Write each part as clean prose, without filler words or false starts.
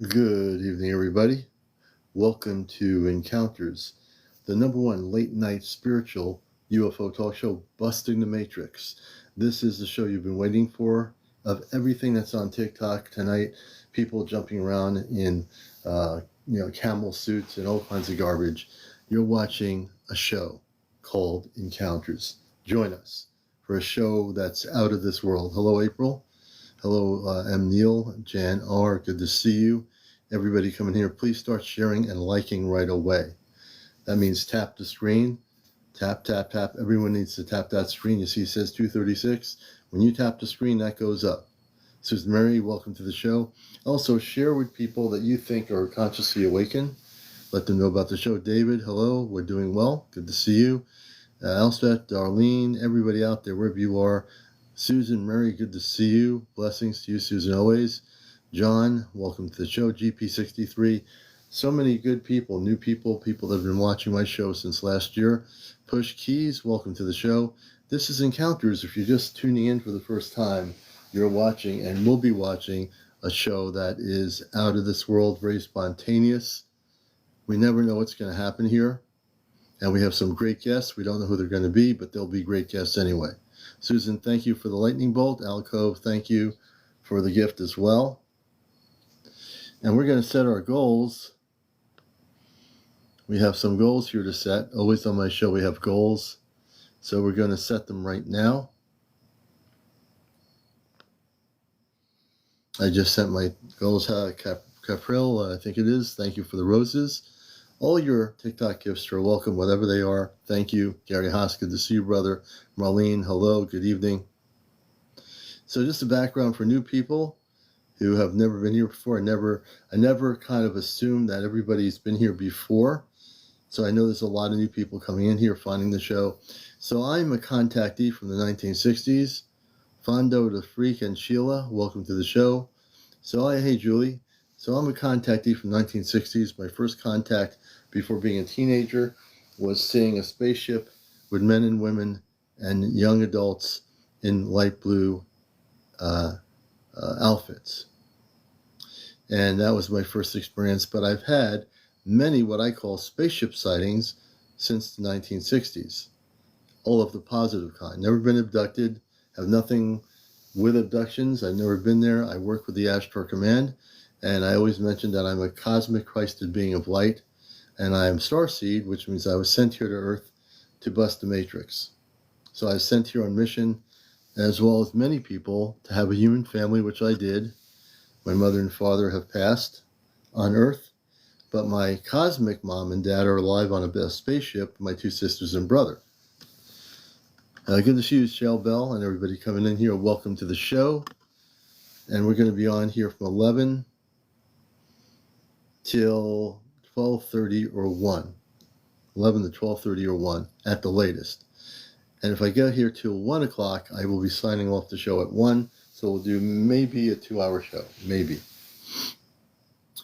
Good evening, everybody. Welcome to Encounters, the #1 late-night spiritual UFO talk show, Busting the Matrix. This is the show you've been waiting for. Of everything that's on TikTok tonight, people jumping around in, camel suits and all kinds of garbage. You're watching a show called Encounters. Join us for a show that's out of this world. Hello, April. Hello, M. Neil, Jan R. Good to see you. Everybody coming here, please start sharing and liking right away. That means tap the screen. Tap, tap, tap. Everyone needs to tap that screen. You see it says 236. When you tap the screen, that goes up. Susan Mary, welcome to the show. Also, share with people that you think are consciously awakened. Let them know about the show. David, hello. We're doing well. Good to see you. Elspeth, Darlene, everybody out there, wherever you are. Susan Mary, good to see you. Blessings to you, Susan, always. John, welcome to the show. GP63. So many good people, new people, people that have been watching my show since last year. Push Keys, welcome to the show. This is Encounters. If you're just tuning in for the first time, you're watching and will be watching a show that is out of this world, very spontaneous. We never know what's going to happen here. And we have some great guests. We don't know who they're going to be, but they'll be great guests anyway. Susan, thank you for the lightning bolt. Alcove, thank you for the gift as well. And we're going to set our goals. We have some goals here to set. Always on my show we have goals. So we're going to set them right now. I just sent my goals, Capril, I think it is. Thank you for the roses. All your TikTok gifts are welcome, whatever they are. Thank you. Gary Haas, good to see you, brother. Marlene, hello, good evening. So just a background for new people who have never been here before. I never kind of assumed that everybody's been here before. So I know there's a lot of new people coming in here, finding the show. So I'm a contactee from the 1960s. Fondo, the Freak, and Sheila, welcome to the show. So hey, Julie. So I'm a contactee from the 1960s. My first contact before being a teenager was seeing a spaceship with men and women and young adults in light blue outfits. And that was my first experience, but I've had many what I call spaceship sightings since the 1960s, all of the positive kind. Never been abducted, have nothing with abductions. I've never been there. I work with the Ashtar Command, and I always mention that I'm a cosmic Christed being of light, and I am Starseed, which means I was sent here to Earth to bust the Matrix. So I was sent here on mission, as well as many people, to have a human family, which I did. My mother and father have passed on Earth, but my cosmic mom and dad are alive on a spaceship, my two sisters and brother. Good to see you, Shell Bell, and everybody coming in here. Welcome to the show. And we're going to be on here from 11 till 12:30 or 1. 11 to 12:30 or 1 at the latest. And if I get here till 1 o'clock, I will be signing off the show at 1. So we'll do maybe a 2-hour show. Maybe.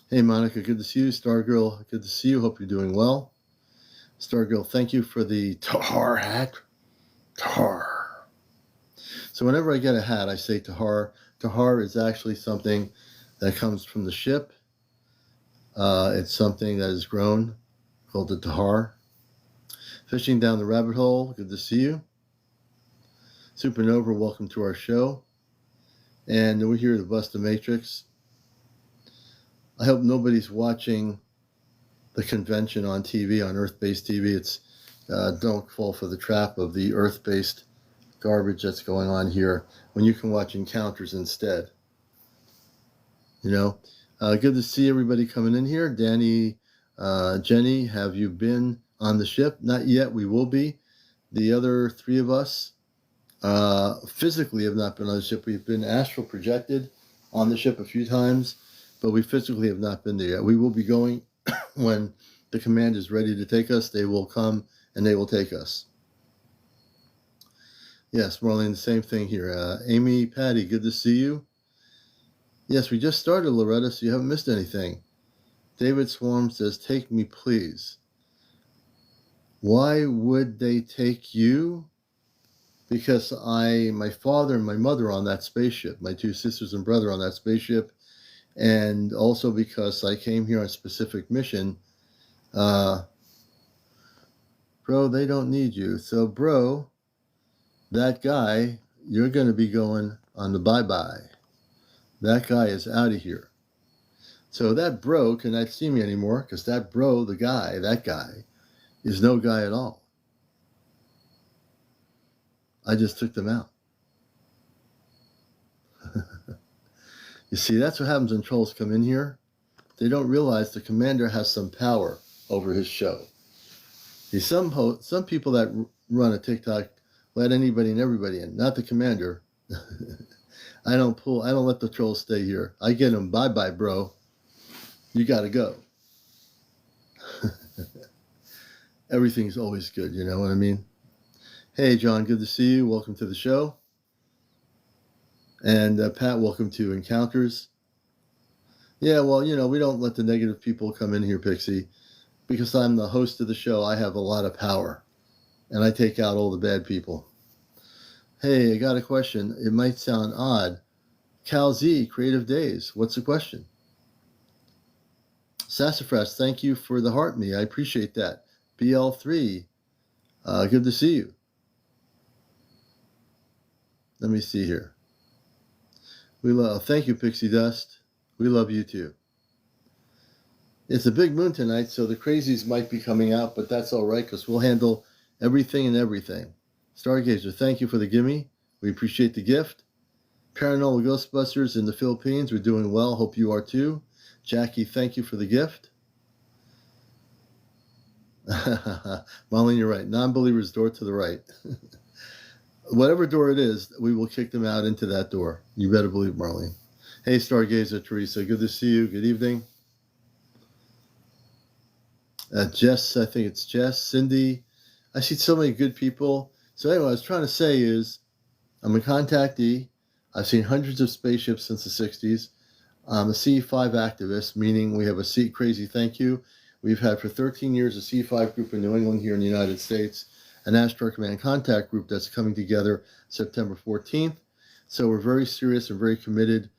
Hey, Monica, good to see you. Stargirl, good to see you. Hope you're doing well. Stargirl, thank you for the Tahar hat. Tahar. So whenever I get a hat, I say Tahar. Tahar is actually something that comes from the ship. It's something that is grown called the Tahar. Fishing down the rabbit hole, good to see you. Supernova, welcome to our show. And we're here to bust the Matrix. I hope nobody's watching the convention on TV, on Earth-based TV. It's don't fall for the trap of the Earth-based garbage that's going on here when you can watch Encounters instead. You know, good to see everybody coming in here. Danny, Jenny, have you been on the ship? Not yet. We will be. The other three of us physically have not been on the ship. We've been astral projected on the ship a few times, but we physically have not been there yet. We will be going when the command is ready to take us. They will come and they will take us. Yes, Marlene, the same thing here. Amy, Patty, good to see you. Yes, we just started, Loretta, so you haven't missed anything. David Swarm says, take me, please. Why would they take you? Because my father and my mother on that spaceship, my two sisters and brother on that spaceship, and also because I came here on a specific mission. Bro, they don't need you. So, bro, that guy, you're going to be going on the bye-bye. That guy is out of here. So that bro cannot see me anymore because that bro, that guy, is no guy at all. I just took them out. You see, that's what happens when trolls come in here. They don't realize the commander has some power over his show. See, some people that run a TikTok let anybody and everybody in, not the commander. I don't let the trolls stay here. I get them, bye-bye, bro. You got to go. Everything's always good, you know what I mean? Hey, John, good to see you. Welcome to the show. And Pat, welcome to Encounters. Yeah, well, you know, we don't let the negative people come in here, Pixie. Because I'm the host of the show, I have a lot of power. And I take out all the bad people. Hey, I got a question. It might sound odd. Cal Z, Creative Days. What's the question? Sassafras, thank you for the heart me. I appreciate that. BL3, good to see you. Let me see here. Thank you, Pixie Dust. We love you too. It's a big moon tonight, so the crazies might be coming out, but that's all right because we'll handle everything and everything. Stargazer, thank you for the gimme. We appreciate the gift. Paranormal Ghostbusters in the Philippines, we're doing well. Hope you are too. Jackie, thank you for the gift. Marlene, you're right. Non-believers door to the right. Whatever door it is, we will kick them out into that door. You better believe, Marlene. Hey, Stargazer Teresa, good to see you. Good evening. Jess, I think it's Jess. Cindy, I see so many good people. So anyway, what I was trying to say is, I'm a contactee. I've seen hundreds of spaceships since the 60s. I'm a C5 activist, meaning we have a C crazy thank you. We've had for 13 years a C5 group in New England here in the United States, an Astro Command contact group that's coming together September 14th. So we're very serious and very committed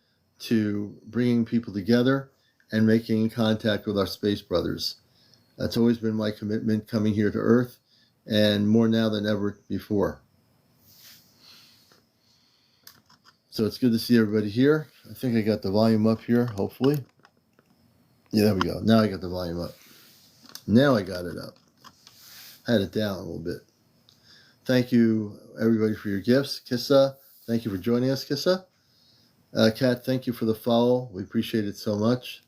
to bringing people together and making contact with our space brothers. That's always been my commitment coming here to Earth, and more now than ever before. So it's good to see everybody here. I think I got the volume up here, hopefully. Yeah, there we go. Now I got the volume up. Now I got it up. I had it down a little bit. Thank you, everybody, for your gifts. Kissa, thank you for joining us, Kissa. Kat, thank you for the follow. We appreciate it so much.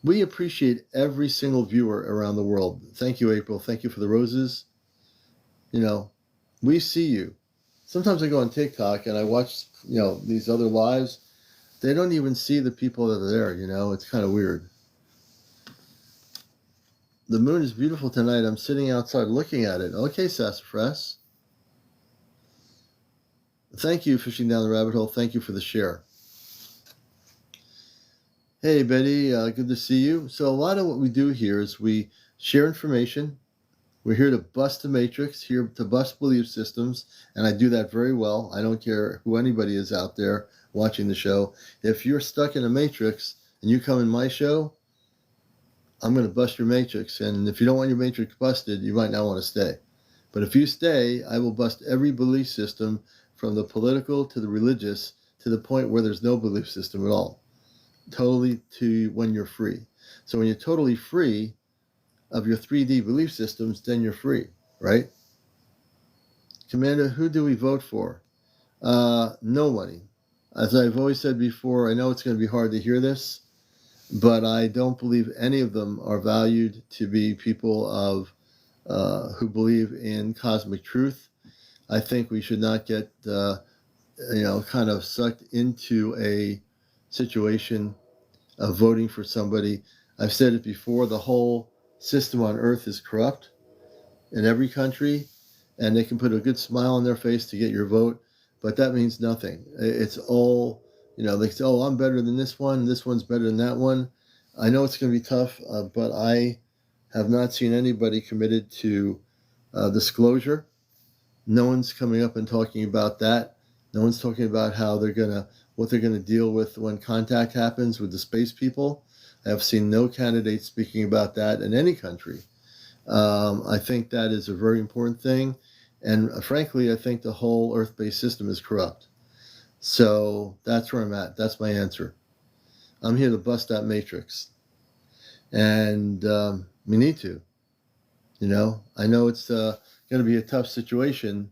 We appreciate every single viewer around the world. Thank you, April. Thank you for the roses. You know, we see you. Sometimes I go on TikTok and I watch, you know, these other lives. They don't even see the people that are there, you know. It's kind of weird. The moon is beautiful tonight. I'm sitting outside looking at it. Okay, Sassafras. Thank you, Fishing Down the Rabbit Hole. Thank you for the share. Hey, Betty. Good to see you. So a lot of what we do here is we share information. We're here to bust the matrix, here to bust belief systems, and I do that very well. I don't care who anybody is out there watching the show. If you're stuck in a matrix and you come in my show, I'm going to bust your matrix. And if you don't want your matrix busted, you might not want to stay. But if you stay, I will bust every belief system from the political to the religious to the point where there's no belief system at all. Totally to when you're free. So when you're totally free of your 3D belief systems, then you're free, right? Commander, who do we vote for? Nobody. As I've always said before, I know it's going to be hard to hear this, but I don't believe any of them are valued to be people of who believe in cosmic truth. I think we should not get, kind of sucked into a situation of voting for somebody. I've said it before, the whole system on Earth is corrupt in every country, and they can put a good smile on their face to get your vote, but that means nothing. It's all, they say, oh, I'm better than this one's better than that one. I know it's going to be tough, but I have not seen anybody committed to disclosure. No one's coming up and talking about that. No one's talking about what they're gonna deal with when contact happens with the space people. I have seen no candidate speaking about that in any country. I think that is a very important thing, and frankly, I think the whole Earth-based system is corrupt. So that's where I'm at. That's my answer. I'm here to bust that matrix, and we need to. I know it's going to be a tough situation,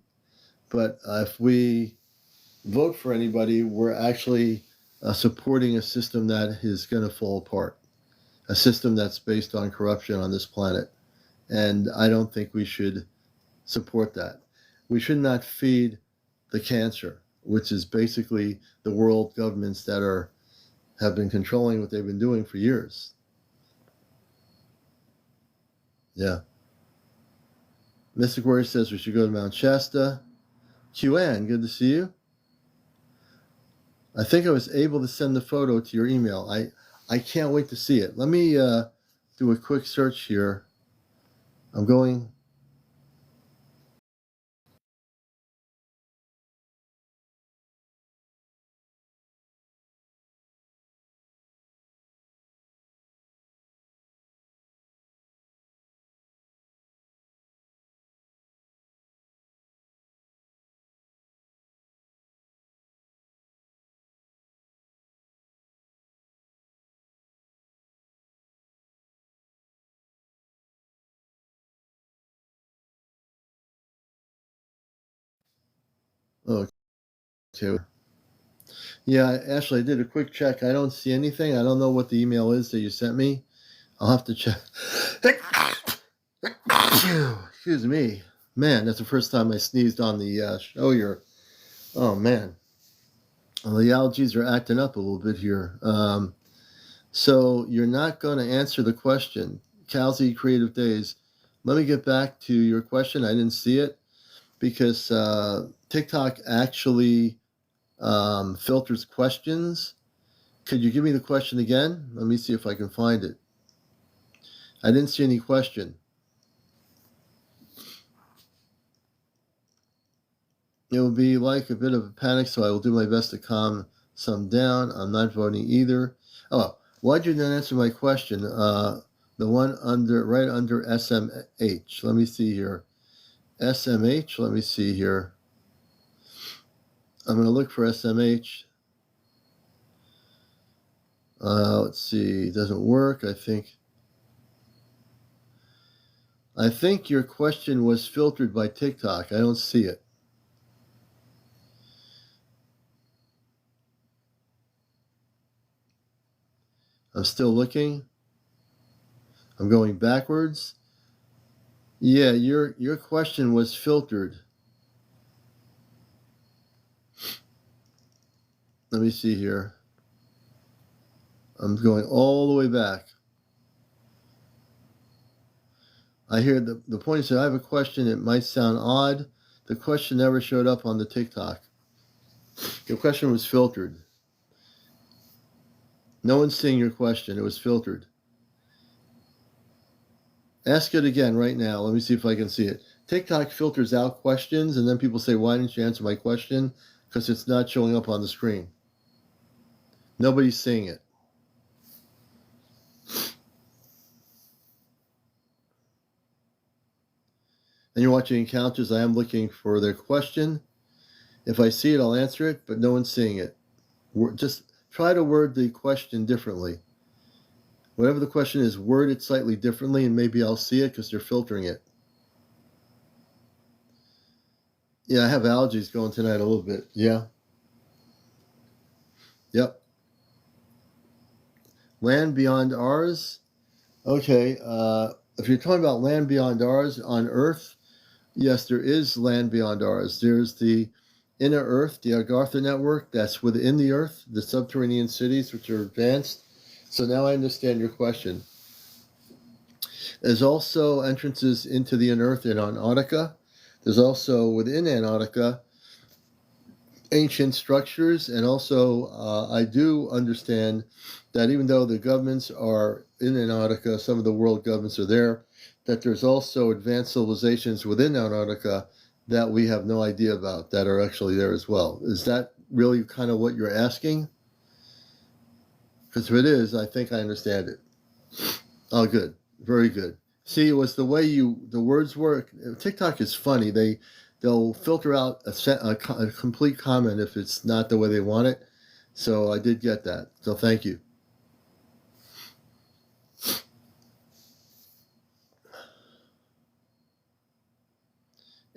but if we vote for anybody, we're actually supporting a system that is going to fall apart, a system that's based on corruption on this planet. And I don't think we should support that. We should not feed the cancer, which is basically the world governments that have been controlling what they've been doing for years. Yeah. Mystic Warrior says we should go to Mount Shasta. QN, good to see you. I think I was able to send the photo to your email. I can't wait to see it. Let me do a quick search here. I'm going. Oh, okay. Yeah, Ashley, I did a quick check. I don't see anything. I don't know what the email is that you sent me. I'll have to check. Excuse me. Man, that's the first time I sneezed on the show here. Oh, man. Well, the allergies are acting up a little bit here. So you're not going to answer the question. Calzy Creative Days. Let me get back to your question. I didn't see it because TikTok actually filters questions. Could you give me the question again? Let me see if I can find it. I didn't see any question. It will be like a bit of a panic, so I will do my best to calm some down. I'm not voting either. Oh, why'd you not answer my question? The one right under SMH. Let me see here. SMH. Let me see here. I'm going to look for SMH. Let's see. It doesn't work. I think your question was filtered by TikTok. I don't see it. I'm still looking. I'm going backwards. Yeah, your question was filtered. Let me see here. I'm going all the way back. I hear the point is that I have a question. It might sound odd. The question never showed up on the TikTok. Your question was filtered. No one's seeing your question. It was filtered. Ask it again right now. Let me see if I can see it. TikTok filters out questions, and then people say, why didn't you answer my question? Because it's not showing up on the screen. Nobody's seeing it. And you're watching Encounters. I am looking for their question. If I see it, I'll answer it, but no one's seeing it. Just try to word the question differently. Whatever the question is, word it slightly differently, and maybe I'll see it because they're filtering it. Yeah, I have allergies going tonight a little bit. Yeah. Yep. Land beyond ours. Okay. If you're talking about land beyond ours on Earth, yes, there is land beyond ours. There's the inner Earth, the Agartha network, that's within the Earth, the subterranean cities, which are advanced. So now I understand your question. There's also entrances into the inner Earth in Antarctica. There's also within Antarctica ancient structures, and also I do understand that even though the governments are in Antarctica, some of the world governments are there, that there's also advanced civilizations within Antarctica that we have no idea about that are actually there as well. Is that really kind of what you're asking? Because if it is, I think I understand it. Oh, good. Very good. See, it was the way the words work. TikTok is funny. They'll filter out a complete comment if it's not the way they want it. So I did get that. So thank you.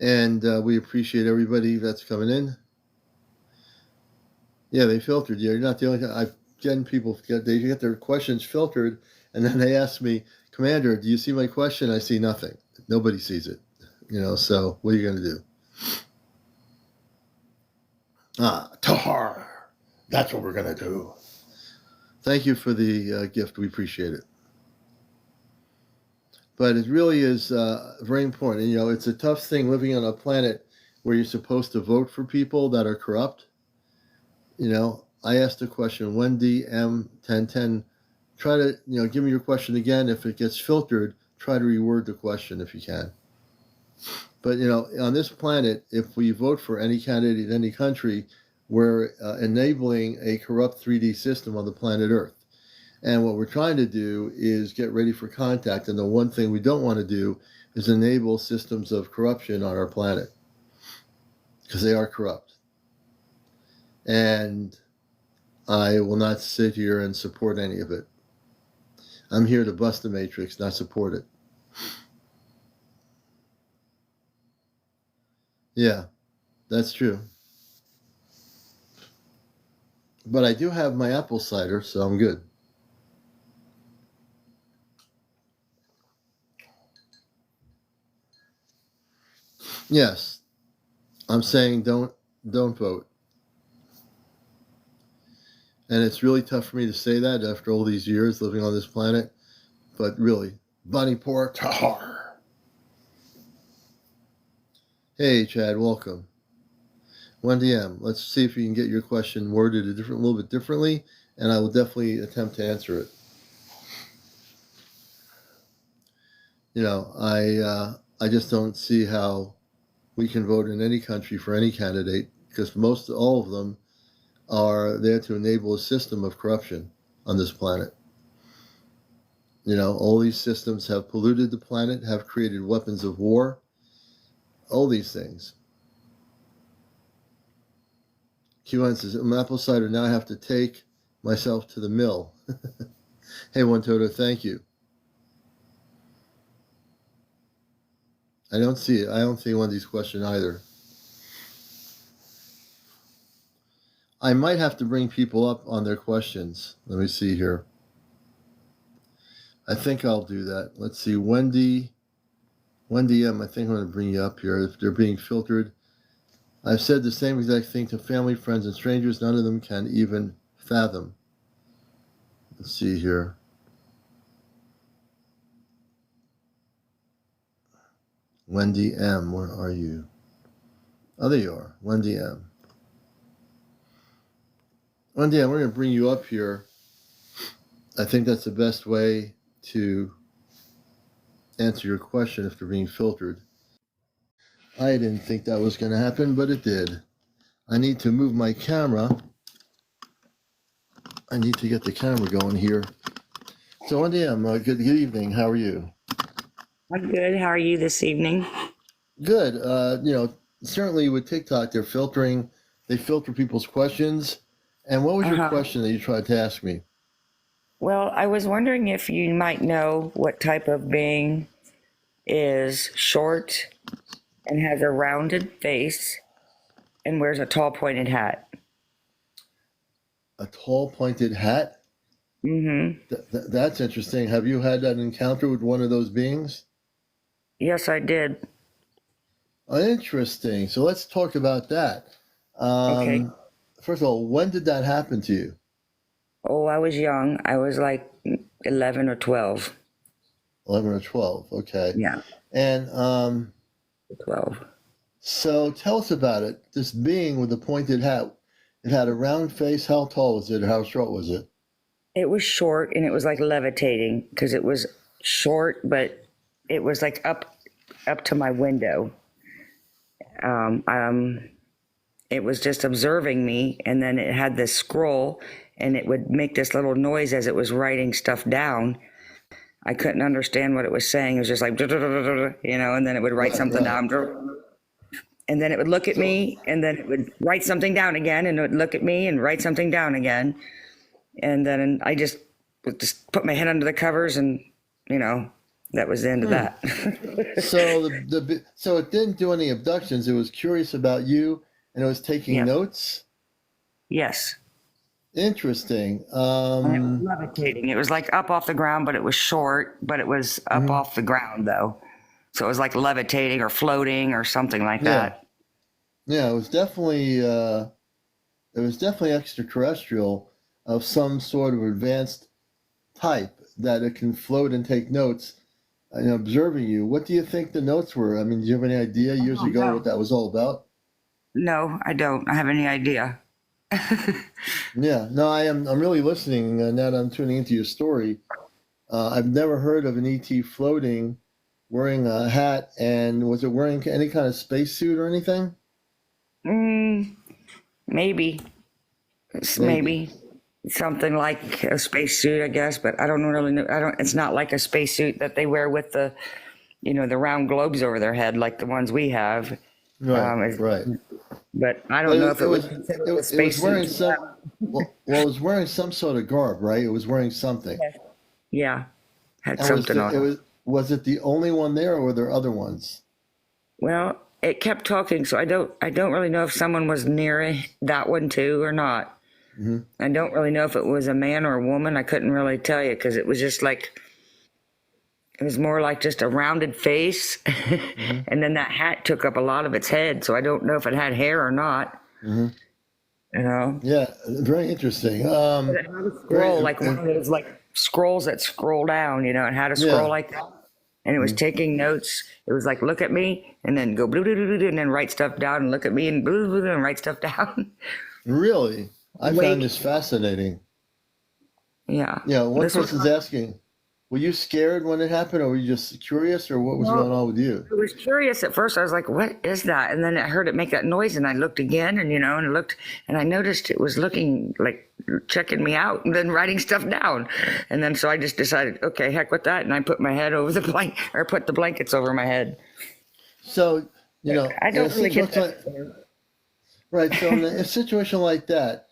And we appreciate everybody that's coming in. Yeah, they filtered you. You're not the only guy. I've gotten people they get their questions filtered, and then they ask me, Commander, do you see my question? I see nothing. Nobody sees it. So what are you going to do? Tahar. That's what we're going to do. Thank you for the gift. We appreciate it. But it really is very important. It's a tough thing living on a planet where you're supposed to vote for people that are corrupt. I asked a question, Wendy M1010, try to, give me your question again. If it gets filtered, try to reword the question if you can. But, on this planet, if we vote for any candidate in any country, we're enabling a corrupt 3D system on the planet Earth. And what we're trying to do is get ready for contact. And the one thing we don't want to do is enable systems of corruption on our planet, because they are corrupt. And I will not sit here and support any of it. I'm here to bust the matrix, not support it. Yeah, that's true. But I do have my apple cider, so I'm good. Yes, I'm saying don't vote. And it's really tough for me to say that after all these years living on this planet. But really, Bunny Poor Tahar. Hey, Chad, welcome. Wendy M, let's see if you can get your question worded a little bit differently, and I will definitely attempt to answer it. I just don't see how we can vote in any country for any candidate, because all of them are there to enable a system of corruption on this planet. All these systems have polluted the planet, have created weapons of war, all these things. Q1 says, apple cider, now I have to take myself to the mill. Hey, One Toto, thank you. I don't see it. I don't see Wendy's question either. I might have to bring people up on their questions. Let me see here. I think I'll do that. Let's see. Wendy M, I think I'm going to bring you up here. If they're being filtered, I've said the same exact thing to family, friends, and strangers. None of them can even fathom. Let's see here. Wendy M, where are you? Oh, there you are. Wendy M. Wendy M, we're going to bring you up here. I think that's the best way to answer your question if they're being filtered. I didn't think that was going to happen, but it did. I need to move my camera. I need to get the camera going here. So, Wendy M, good evening. How are you? I'm good. How are you this evening? Good. Certainly with TikTok, they filter people's questions. And what was your question that you tried to ask me? Well, I was wondering if you might know what type of being is short and has a rounded face and wears a tall pointed hat. A tall pointed hat? Mm-hmm. That's interesting. Have you had an encounter with one of those beings? Yes, I did. Oh, interesting. So let's talk about that. Okay. First of all, when did that happen to you? Oh, I was young. I was like 11 or 12. 11 or 12. Okay. Yeah. And 12. So tell us about it. This being with the pointed hat, it had a round face. How tall was it? Or how short was it? It was short and it was like levitating because it was short, but it was like up to my window. Um, um, it was just observing me, and then it had this scroll, and it would make this little noise as it was writing stuff down. I couldn't understand what it was saying. It was just like, and then it would write Right, something right. down. And then it would look at So, me, and then it would write something down again, and it would look at me and write something down again. And then I just would just put my head under the covers, and, that was the end of hmm. that. So so it didn't do any abductions. It was curious about you, and it was taking Yeah. notes. Yes. Interesting. And it was levitating. It was like up off the ground, but it was short, but it was up Mhm. off the ground though. So it was like levitating or floating or something like Yeah, that. yeah. It was definitely extraterrestrial of some sort of advanced type that it can float and take notes and observing you. What do you think the notes were? I mean, do you have any idea years Oh, ago no. what that was all about? No, I don't. I have any idea. Yeah, no, I'm really listening now that I'm tuning into your story. I've never heard of an ET floating, wearing a hat, and was it wearing any kind of spacesuit or anything? Mm, maybe. Maybe. Maybe something like a spacesuit, I guess, but I don't really know. It's not like a spacesuit that they wear with the round globes over their head like the ones we have. Right, Um, it's- right. but I But don't know if it was considered a it was spacesuit wearing to some them. well, it was wearing some sort of garb, right? It was wearing something. Yeah, had And something on it. was it the only one there, or were there other ones? Well, it kept talking, so I don't really know if someone was near that one too or not. Hmm. I don't really know if it was a man or a woman. I couldn't really tell you because it was just like it was more like just a rounded face, Hmm. and then that hat took up a lot of its head. So I don't know if it had hair or not. Hmm. You know, Yeah, very interesting. but it had a Very, scroll like one of those like scrolls that scroll down. It had a scroll yeah. like that, and it was Mhm. taking notes. It was like look at me and then go blue, blue, blue, blue, and then write stuff down and look at me and blue, blue, blue, and write stuff down. Really, I found Wait, this fascinating. yeah, Yeah, one this person's one. asking, were you scared when it happened, or were you just curious, or what was going Well, on with you? I was curious at first. I was like, "What is that?" And then I heard it make that noise, and I looked again, and I looked, and I noticed it was looking like checking me out, and then writing stuff down. And then so I just decided, okay, heck with that, and I put my head over the or put the blankets over my head. So, I in a don't really get situation that. like, right, so in a situation like that,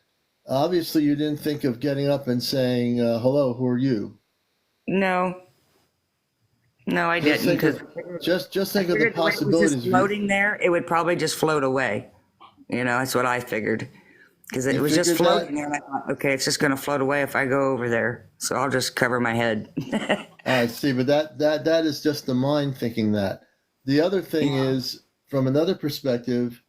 obviously you didn't think of getting up and saying, hello, who are you? No, no, I Just didn't think because of, I just think of the figured the way it was just possibilities of you. floating there, it would probably just float away. That's what I figured. Because it You was just figured floating that? there, and I thought, okay, it's just going to float away if I go over there. So I'll just cover my head. I see, but that is just the mind thinking that. The other thing Yeah. is, from another perspective,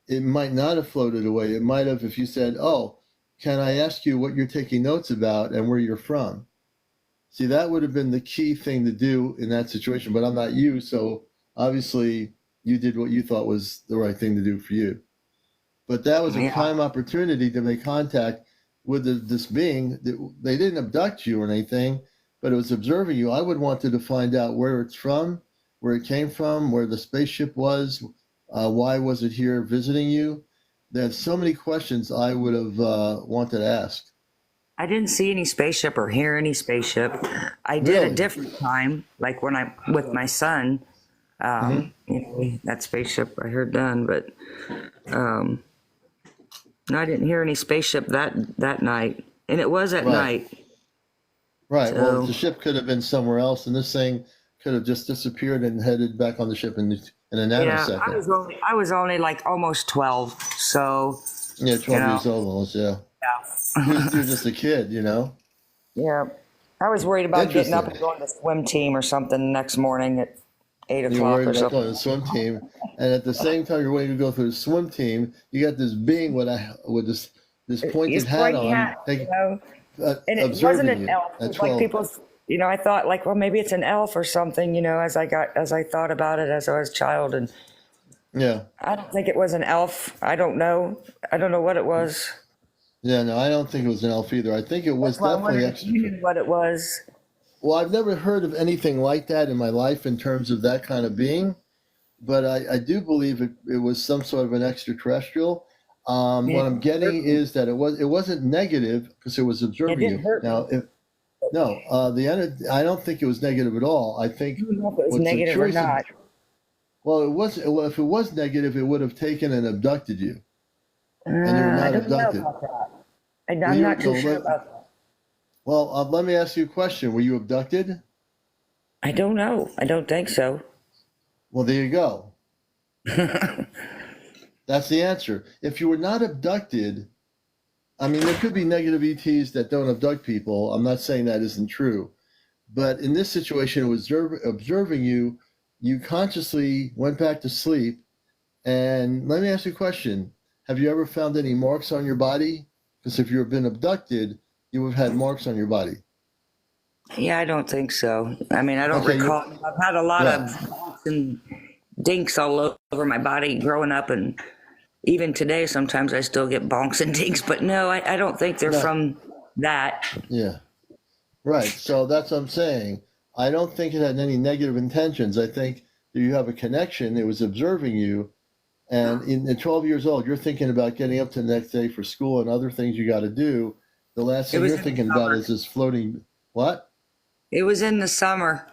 it might not have floated away. It might have if you said, "Oh, can I ask you what you're taking notes about and where you're from?" See, that would have been the key thing to do in that situation. But I'm not you, so obviously you did what you thought was the right thing to do for you. But that was a Yeah. prime opportunity to make contact with this being. They didn't abduct you or anything, but it was observing you. I would wanted to find out where it's from, where it came from, where the spaceship was, why was it here visiting you. There's so many questions I would have wanted to ask. I didn't see any spaceship or hear any spaceship. I did a Really? different time, like when I with my son. Hmm. That spaceship I heard then, but um, no, I didn't hear any spaceship that night, and it was at Right. night. Right. Well, the So ship could have been somewhere else, and this thing could have just disappeared and headed back on the ship in a yeah, nanosecond. I was only like almost 12. So Yeah, you 12 know, years old almost. Yeah. You're yeah. just a kid. Yeah. I was worried about getting up Interesting. and going to swim team or something the next morning at eight You're o'clock worried or about something. going to the swim team, and at the same time you're waiting to go through the swim team. You got this being with this pointed His hat pointy on, hat, and it wasn't observing an you elf. It at was like 12. I thought like, well, maybe it's an elf or something, as I thought about it as I was a child. And Yeah. I don't think it was an elf. I don't know. I don't know what it was. Yeah. No, I don't think it was an elf either. I think it That's was why I definitely wondered if extra. you knew what it was. Well, I've never heard of anything like that in my life in terms of that kind of being. but I do believe it was some sort of an extraterrestrial. It What I'm getting is that it wasn't negative because it was observing didn't you. hurt me. Now, if no, I don't think it was negative at all. I I think don't know if it was what's the negative or choice of, not. well, it was, well, if it was negative, it would have taken and abducted you, and you were I not don't know abducted. about that. Were I'm you? not too No, sure about that. well, let me ask you a question. Were you abducted? I don't know. I don't think so. Well, there you go. That's the answer. If you were not abducted, I mean, there could be negative ETs that don't abduct people. I'm not saying that isn't true. But in this situation, it was observing you. You consciously went back to sleep. And let me ask you a question. Have you ever found any marks on your body? Because if you've been abducted, you would have had marks on your body. Yeah, I don't think so. I mean, I don't Okay, recall. I've had a lot yeah, of bumps and dinks all over my body growing up, and even today, sometimes I still get bonks and dinks. But no, I don't think they're no, from that. yeah, right. So that's what I'm saying. I don't think it had any negative intentions. I think that you have a connection. It was observing you. And at 12 years old, you're thinking about getting up to the next day for school and other things you got to do. The last It thing was you're in the thinking about summer. is this floating, what? It was in the summer.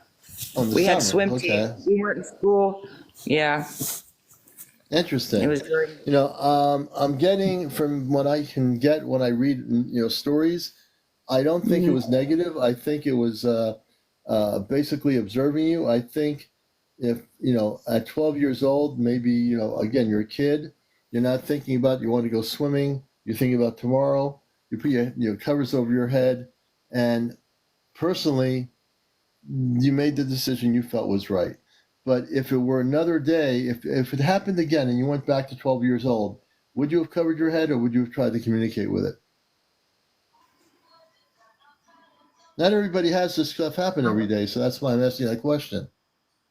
On the We had summer. swim team. Okay. We weren't in school. Yeah, it Interesting. was during. I'm getting from what I can get when I read, stories. I don't think it Mhm. was negative. I think it was basically observing you. I think if, at 12 years old, maybe, again, you're a kid, you're not thinking about you want to go swimming, you're thinking about tomorrow, you put your covers over your head, and personally, you made the decision you felt was right. But if it were another day, if it happened again and you went back to 12 years old, would you have covered your head or would you have tried to communicate with it? Not everybody has this stuff happen every day, so that's why I'm asking that question.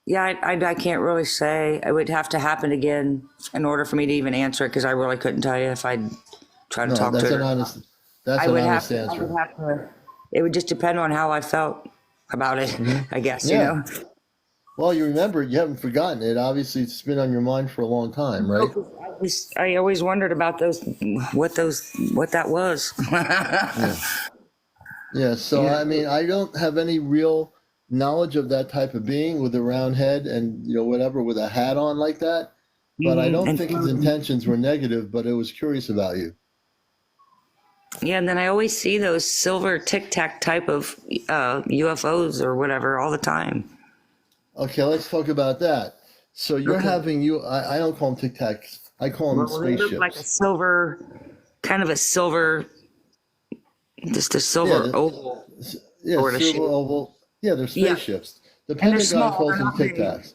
Yeah, I can't really say. It would have to happen again in order for me to even answer it because I really couldn't tell you if I'd try to No, talk to that's it an or not. honest that's an honest I would answer. have to, it would just depend on how I felt about it, Hmm. I guess, you Yeah. know? Well, you remember it, you haven't forgotten it. Obviously, it's been on your mind for a long time, No, right? 'cause I always wondered about what that was. Yeah. Yeah. So, Yeah. I mean, I don't have any real knowledge of that type of being with a round head and, whatever, with a hat on like that. But I don't And think his intentions were negative, but it was curious about you. yeah, and then I always see those silver tic tac type of UFOs or whatever all the time. Okay, let's talk about that. So you're Okay. having I don't call them tic tacs. I call them Well, they look like a spaceships. silver, kind of a silver, just a Yeah, silver oval yeah, sort of silver shape. oval. Yeah, they're Yeah, spaceships. The and they're Pentagon small. calls They're them not tic big. tacs.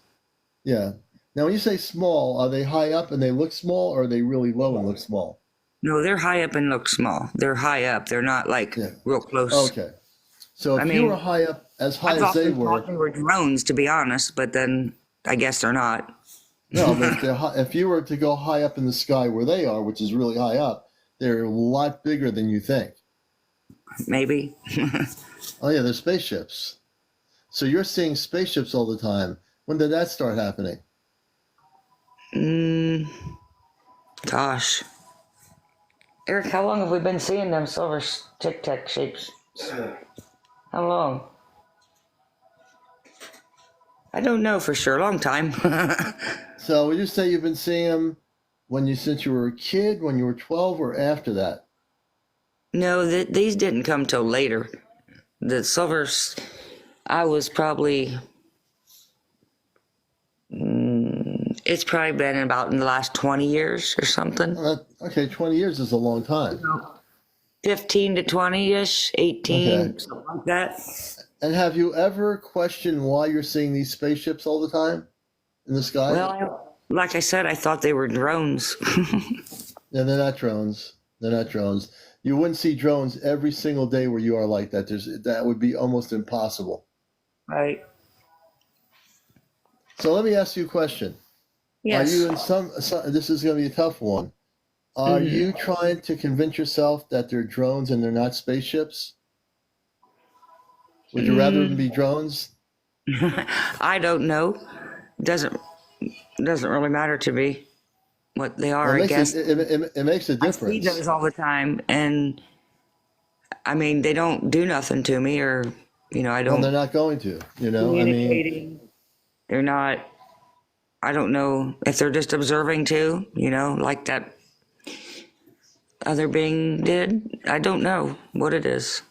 Yeah. Now, when you say small, are they high up and they look small, or are they really low and look small? No, they're high up and look small. They're high up. They're not like Yeah. real close. Okay. So I if you were mean, high up, as high I've as they often thought were, they were drones, to be honest, but then I guess they're not. no, but if you were to go high up in the sky where they are, which is really high up, they're a lot bigger than you think. Maybe. Oh yeah, they're spaceships. So you're seeing spaceships all the time. When did that start happening? mm, Gosh. Eric, how long have we been seeing them silver tic tac shapes? How long? I don't know for sure. Long time. So would you say you've been seeing them since you were a kid, when you were 12, or after that? No, these didn't come till later. The silvers, I was probably, it's probably been about in the last 20 years or something. Okay, 20 years is a long time. 15 to 20-ish, Okay. 18, something like that. And have you ever questioned why you're seeing these spaceships all the time in the sky? Like I said, I thought they were drones. Yeah, they're not drones. They're not drones. You wouldn't see drones every single day where you are like that. That would be almost impossible. Right. So let me ask you a question. Are Yes. you in this is going to be a tough one. Are you trying to convince yourself that they're drones and they're not spaceships? Would you rather them be drones? I don't know. Doesn't it doesn't really matter to me what they Well, are, it I makes guess. it makes a I see difference. those all the time, and I mean, they don't do nothing to me, or, I Well, they're don't not going to, I mean, communicating. They're not, I don't know if they're just observing too, like that other being did. I don't know what it is.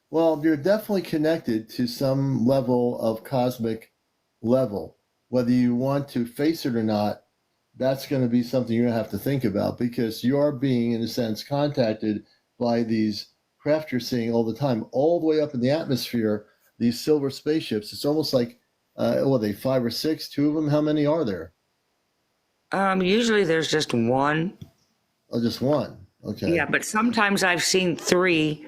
well, you're definitely connected to some level of cosmic level. Whether you want to face it or not, that's going to be something you're going to have to think about because you are being, in a sense, contacted by these craft you're seeing all the time, all the way up in the atmosphere, these silver spaceships. It's almost like, what are they, five or six, two of them? How many are there? Usually there's just one. Oh, just one. Okay. Yeah, but sometimes I've seen three,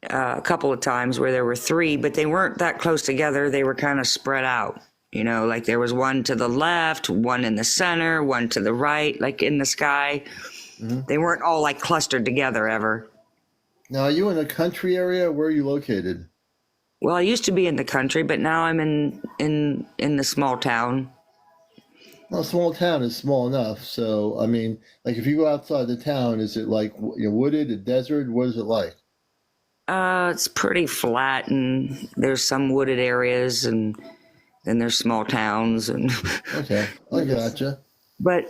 a couple of times where there were three, but they weren't that close together. They were kind of spread out. Like there was one to the left, one in the center, one to the right, like in the sky. Hmm. They weren't all like clustered together ever. Now, are you in a country area? Where are you located? Well, I used to be in the country, but now I'm in the small town. Well, a small town is small enough. So, I mean, like if you go outside the town, is it like wooded, a desert? What is it like? It's pretty flat, and there's some wooded areas, and then there's small towns, and Okay, I gotcha. but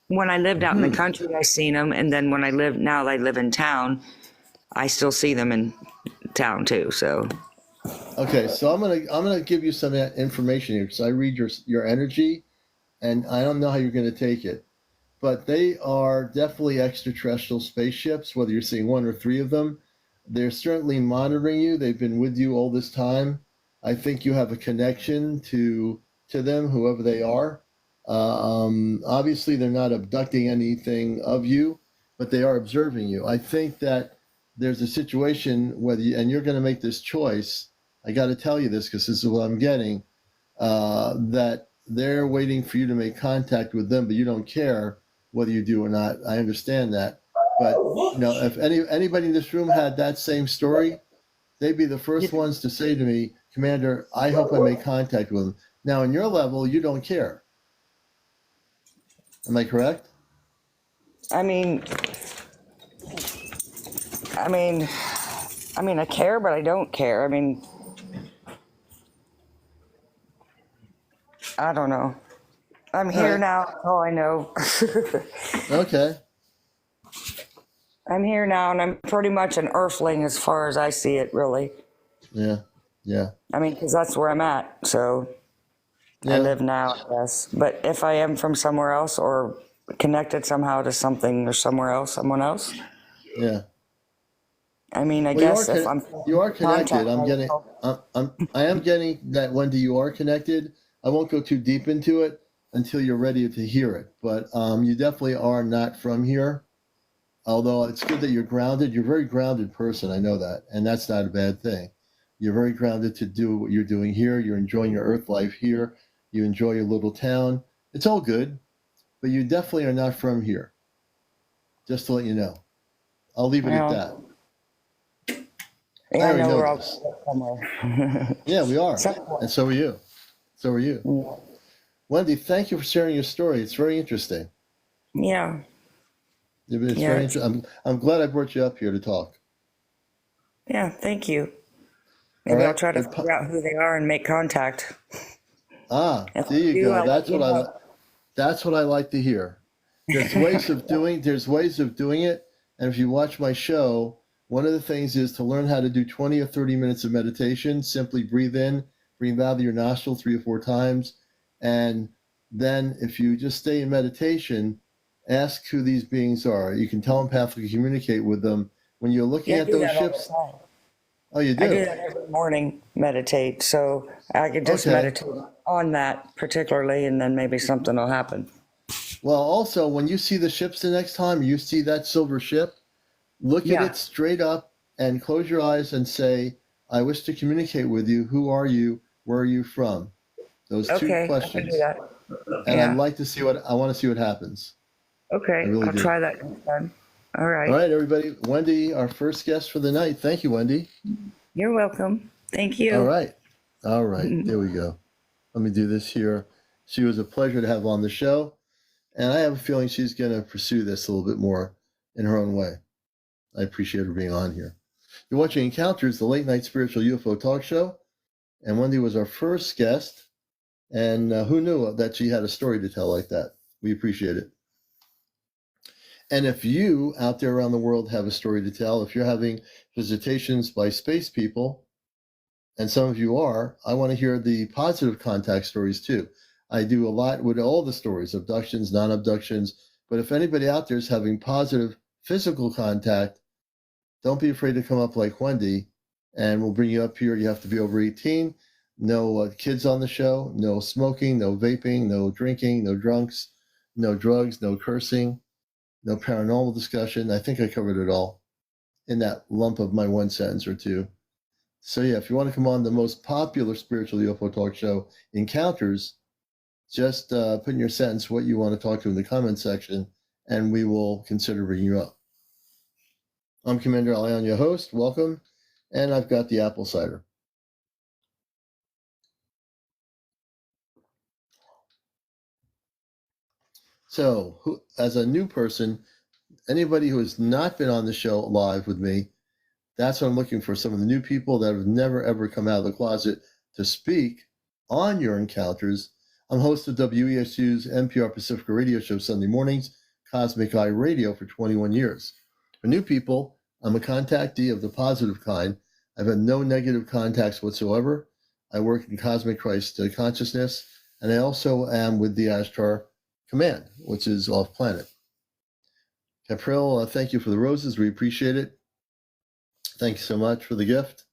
when I lived out in the Hmm. country, I seen them, and then now that I live in town, I still see them in town too. So Okay, so I'm gonna give you some information here because I read your energy, and I don't know how you're gonna take it, but they are definitely extraterrestrial spaceships. Whether you're seeing one or three of them, they're certainly monitoring you. They've been with you all this time. I think you have a connection to them, whoever they are. Obviously, they're not abducting anything of you, but they are observing you. I think that there's a situation whether you, and you're going to make this choice. I got to tell you this because this is what I'm getting. That they're waiting for you to make contact with them, but you don't care whether you do or not. I understand that, but if anybody in this room had that same story, they'd be the first ones to say to me, Commander, I hope I make contact with them. Now, in your level, you don't care. Am I correct? I mean, I mean, I care, but I don't care. I mean, I don't know. I'm All here right. now. Oh, I know. Okay. I'm here now, and I'm pretty much an earthling as far as I see it, really. Yeah. Yeah. I mean, because that's where I'm at. So I Yeah. live now, I guess. But if I am from somewhere else or connected somehow to something or somewhere else, someone else, Yeah. I mean, I Well, you are guess if I'm you are in connected. contact, I would hope. I am getting that, Wendy. You are connected. I won't go too deep into it until you're ready to hear it. But you definitely are not from here. Although it's good that you're grounded. You're a very grounded person. I know that, and that's not a bad thing. You're very grounded to do what you're doing here. You're enjoying your Earth life here. You enjoy your little town. It's all good, but you definitely are not from here. Just to let you know. I'll leave it at Well, that. I yeah, I already know know we're this. all somewhere. Yeah, we are. Somewhere. And so are you. So are you. Wendy, thank you for sharing your story. It's very interesting. Yeah, It's yeah, very interesting. I'm glad I brought you up here to talk. yeah. Thank you. All Maybe I'll right. try to figure out who they are and make contact. If There I you do, go. I'll let you know. That's what I like to hear. There's ways of doing it. And if you watch my show, one of the things is to learn how to do 20 or 30 minutes of meditation. Simply breathe in, breathe out of your nostril 3 or 4 times. And then if you just stay in meditation, ask who these beings are. You can telepathically communicate with them. When you're looking Yeah, I at do those that all the ships, time. oh, you I do do? that every morning, meditate. So I could just Okay. meditate on that particularly, and then maybe something will happen. Well, also, when you see the ships the next time, you see that silver ship, look at Yeah. it straight up and close your eyes and say, I wish to communicate with you. Who are you? Where are you from? Those two Okay, I can do questions. that. And Yeah. I want to see what happens. I Okay, really I'll do. try that next time. All All right. right, everybody. Wendy, our first guest for the night. Thank you, Wendy. You're welcome. Thank All you. right. All right. There we go. Let me do this here. She was a pleasure to have on the show, and I have a feeling she's going to pursue this a little bit more in her own way. I appreciate her being on here. You're watching Encounters, the late night spiritual UFO talk show, and Wendy was our first guest, and who knew that she had a story to tell like that? We appreciate it. And if you out there around the world have a story to tell, if you're having visitations by space people, and some of you are, I want to hear the positive contact stories too. I do a lot with all the stories, abductions, non-abductions, but if anybody out there is having positive physical contact, don't be afraid to come up like Wendy, and we'll bring you up here. You have to be over 18, no kids on the show, no smoking, no vaping, no drinking, no drunks, no drugs, no cursing, no paranormal discussion. I think I covered it all in that lump of my one sentence or two. So yeah, if you want to come on the most popular spiritual UFO talk show, Encounters, just put in your sentence what you want to talk to in the comment section, and we will consider bringing you up. I'm CmdrAleon, your host. Welcome. And I've got the apple cider. So, as a new person, anybody who has not been on the show live with me, that's what I'm looking for. Some of the new people that have never, ever come out of the closet to speak on your encounters. I'm host of WESU's NPR Pacifica radio show Sunday mornings, Cosmic Eye Radio, for 21 years. For new people, I'm a contactee of the positive kind. I've had no negative contacts whatsoever. I work in Cosmic Christ consciousness, and I also am with the Ashtar Command, which is off planet. April, thank you for the roses. We appreciate it. Thank you so much for the gift.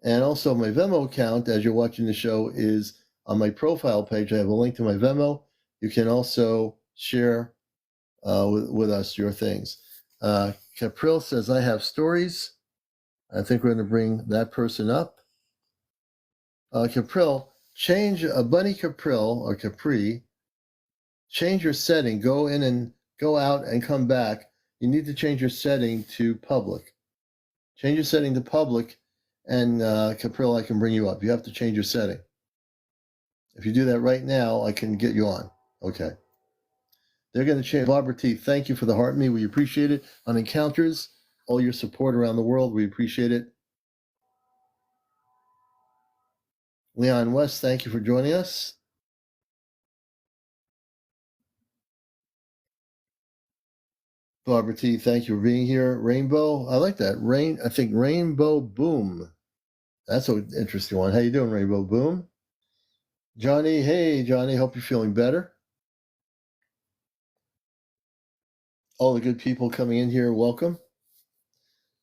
And also my Venmo account, as you're watching the show, is on my profile page. I have a link to my Venmo. You can also share with us your things. Capril says, I have stories. I think we're going to bring that person up. Capril, change a Bunny Capril or Capri. Change your setting. Go in and go out and come back. You need to change your setting to public. Change your setting to public, and Capril, I can bring you up. You have to change your setting. If you do that right now, I can get you on. Okay. They're going to change. Barbara T, thank you for the heart me. We appreciate it. On Encounters, all your support around the world, we appreciate it. Leon West, thank you for joining us. Barbara T, thank you for being here. Rainbow, I like that. I think Rainbow Boom. That's an interesting one. How you doing, Rainbow Boom? Johnny, hey, Johnny, hope you're feeling better. All the good people coming in here, welcome.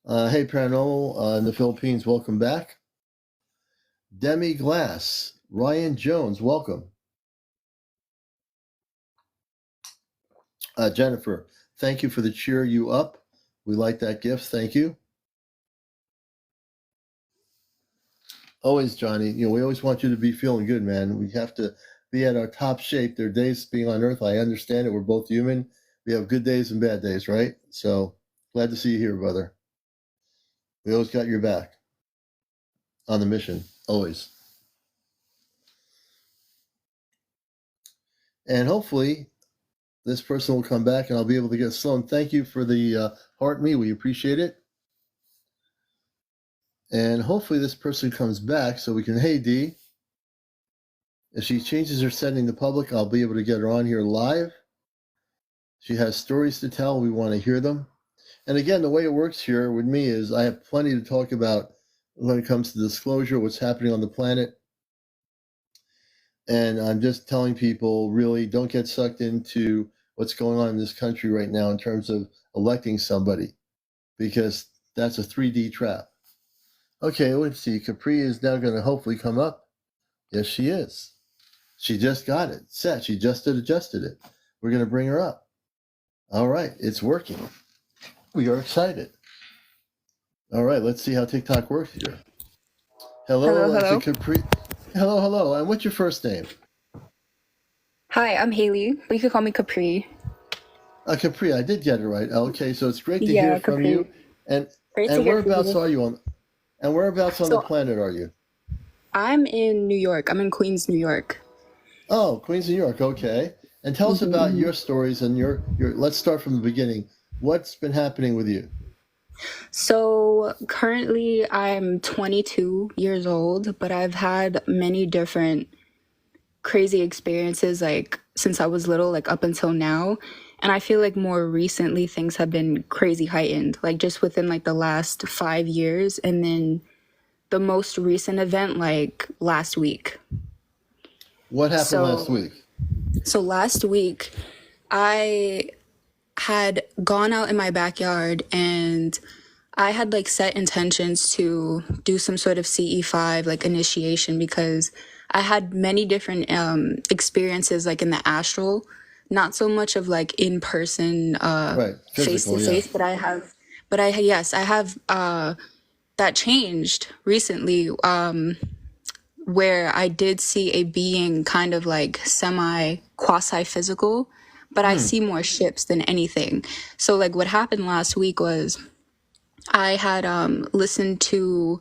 Hey, Paranormal in the Philippines, welcome back. Demi Glass, Ryan Jones, welcome. Jennifer, thank you for the cheer you up. We like that gift. Thank you. Always, Johnny. We always want you to be feeling good, man. We have to be at our top shape. There are days being on Earth. I understand it. We're both human. We have good days and bad days, right? So glad to see you here, brother. We always got your back on the mission, always. And hopefully this person will come back and I'll be able to get Sloan. Thank you for the heart me. We appreciate it. And hopefully this person comes back so we can, hey, Dee, if she changes her setting to public, I'll be able to get her on here live. She has stories to tell. We want to hear them. And again, the way it works here with me is I have plenty to talk about when it comes to disclosure, what's happening on the planet. And I'm just telling people, really, don't get sucked into what's going on in this country right now in terms of electing somebody, because that's a 3D trap. Okay, let's see. Capri is now going to hopefully come up. Yes, she is. She just got it set. She just adjusted it. We're going to bring her up. All right, it's working. We are excited. All right, let's see how TikTok works here. Hello. Hello. Capri. Hello. And what's your first name? Hi, I'm Haley, but you can call me Capri. Capri, I did get it right. Okay, so it's great to hear from Capri. you. And whereabouts are you on? And whereabouts on the planet are you? I'm in New York. I'm in Queens, New York. Oh, Queens, New York. Okay. And tell us about Mhm. your stories and your. Let's start from the beginning. What's been happening with you? So currently I'm 22 years old, but I've had many different crazy experiences like since I was little, like up until now. And I feel like more recently things have been crazy heightened, like just within like the last 5 years. And then the most recent event, like last week. What happened last So, week? so last week, I had gone out in my backyard and I had like set intentions to do some sort of CE5 like initiation because I had many different experiences like in the astral, not so much of like in person Right. face to Physical. Yeah. face, but I yes, I have that changed recently where I did see a being kind of like semi quasi physical, but I Hmm. see more ships than anything. So like what happened last week was I had listened to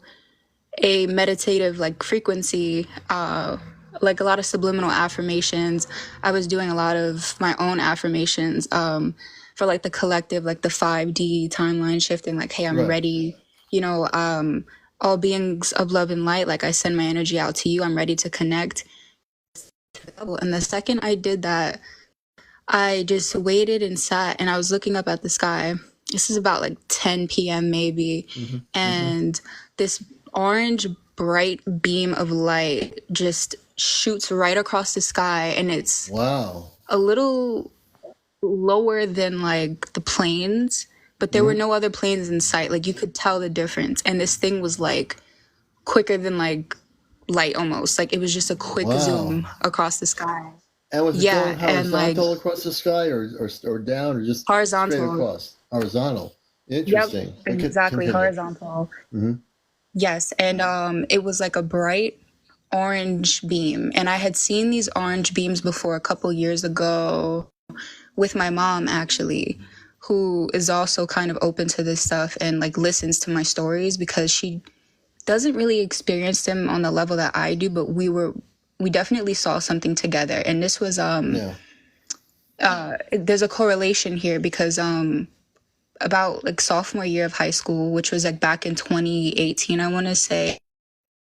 a meditative like frequency, like a lot of subliminal affirmations. I was doing a lot of my own affirmations for like the collective, like the 5D timeline shifting, like, hey, I'm Right. ready, you know, all beings of love and light, like I send my energy out to you, I'm ready to connect. And the second I did that, I just waited and sat and I was looking up at the sky. This is about like 10 p.m. maybe. Hmm. Hmm. And this orange bright beam of light just shoots right across the sky and it's Wow. a little lower than like the planes, but there were Hmm. no other planes in sight. Like you could tell the difference. And this thing was like quicker than like light almost. Like it was just a quick Wow. zoom across the sky. And was it Yeah, going and like horizontal across the sky or down or just straight horizontal. across? Horizontal. Yep, Interesting. exactly, Continue. horizontal. Hmm. Yes, and it was like a bright orange beam, and I had seen these orange beams before a couple years ago with my mom actually, who is also kind of open to this stuff and like listens to my stories because she doesn't really experience them on the level that I do, but we definitely saw something together, and this was Yeah. there's a correlation here because about like sophomore year of high school, which was like back in 2018, I want to say,